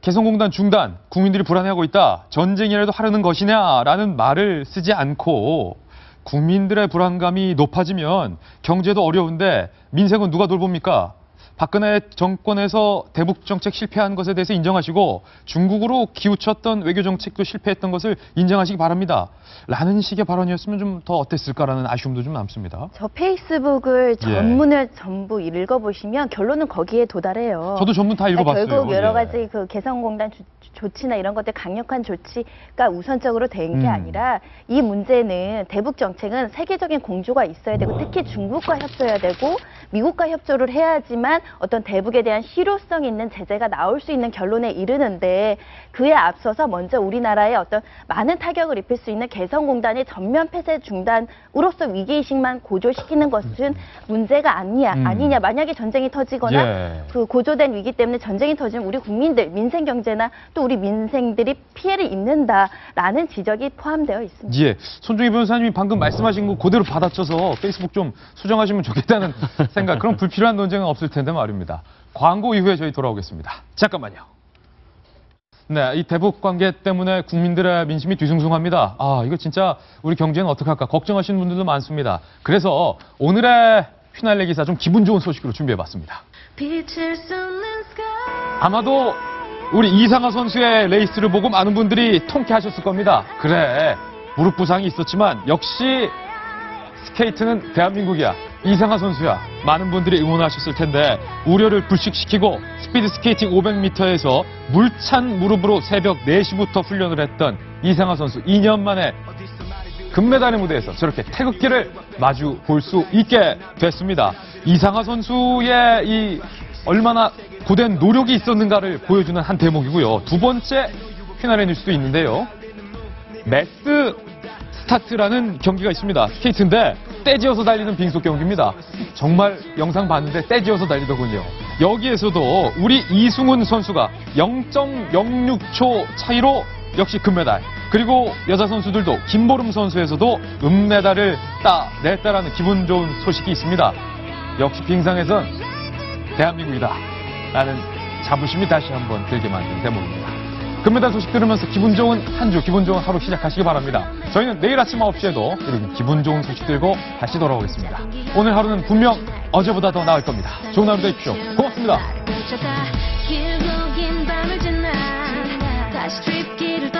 개성공단 중단, 국민들이 불안해하고 있다. 전쟁이라도 하려는 것이냐라는 말을 쓰지 않고 국민들의 불안감이 높아지면 경제도 어려운데 민생은 누가 돌봅니까? 박근혜 정권에서 대북 정책 실패한 것에 대해서 인정하시고 중국으로 기우쳤던 외교 정책도 실패했던 것을 인정하시기 바랍니다. 라는 식의 발언이었으면 좀 더 어땠을까라는 아쉬움도 좀 남습니다. 저 페이스북을 전문을 전부 읽어보시면 결론은 거기에 도달해요. 저도 전문 다 읽어봤어요. 결국 여러 가지 그 개성공단 조치나 이런 것들 강력한 조치가 우선적으로 된 게 아니라 이 문제는 대북 정책은 세계적인 공조가 있어야 되고 특히 중국과 협조해야 되고 미국과 협조를 해야지만 어떤 대북에 대한 실효성 있는 제재가 나올 수 있는 결론에 이르는데 그에 앞서서 먼저 우리나라에 어떤 많은 타격을 입힐 수 있는 개성공단의 전면 폐쇄 중단으로서 위기의식만 고조시키는 것은 문제가 아니냐. 만약에 전쟁이 터지거나 그 고조된 위기 때문에 전쟁이 터지면 우리 국민들, 민생 경제나 또 우리 민생들이 피해를 입는다라는 지적이 포함되어 있습니다. 손정희 변호사님이 방금 말씀하신 거 그대로 받아쳐서 페이스북 좀 수정하시면 좋겠다는 생각, 그런 불필요한 논쟁은 없을 텐데 말입니다. 광고 이후에 저희 돌아오겠습니다. 잠깐만요. 네, 이 대북 관계 때문에 국민들의 민심이 뒤숭숭합니다. 이거 진짜 우리 경제는 어떡할까 걱정하시는 분들도 많습니다. 그래서 오늘의 휘날레 기사 좀 기분 좋은 소식으로 준비해봤습니다. 아마도 우리 이상하 선수의 레이스를 보고 많은 분들이 통쾌하셨을 겁니다. 그래, 무릎 부상이 있었지만 역시 스케이트는 대한민국이야. 이상하 선수야. 많은 분들이 응원하셨을 텐데 우려를 불식시키고 스피드 스케이팅 500m에서 물찬 무릎으로 새벽 4시부터 훈련을 했던 이상하 선수 2년 만에 금메달의 무대에서 저렇게 태극기를 마주 볼 수 있게 됐습니다. 이상하 선수의 이 얼마나 고된 노력이 있었는가를 보여주는 한 대목이고요. 두 번째 휘날레 뉴스도 있는데요. 매스 스타트라는 경기가 있습니다. 스케이트인데 떼지어서 달리는 빙속 경기입니다. 정말 영상 봤는데 떼지어서 달리더군요. 여기에서도 우리 이승훈 선수가 0.06초 차이로 역시 금메달. 그리고 여자 선수들도 김보름 선수에서도 은메달을 따냈다라는 기분 좋은 소식이 있습니다. 역시 빙상에선 대한민국이다 라는 자부심이 다시 한번 들게 만든 대목입니다. 금메달 소식 들으면서 기분 좋은 한 주, 기분 좋은 하루 시작하시기 바랍니다. 저희는 내일 아침 9시에도 이런 기분 좋은 소식 들고 다시 돌아오겠습니다. 오늘 하루는 분명 어제보다 더 나을 겁니다. 좋은 하루 되십시오. 고맙습니다. 길고 긴 밤을 지나 다시 트립길을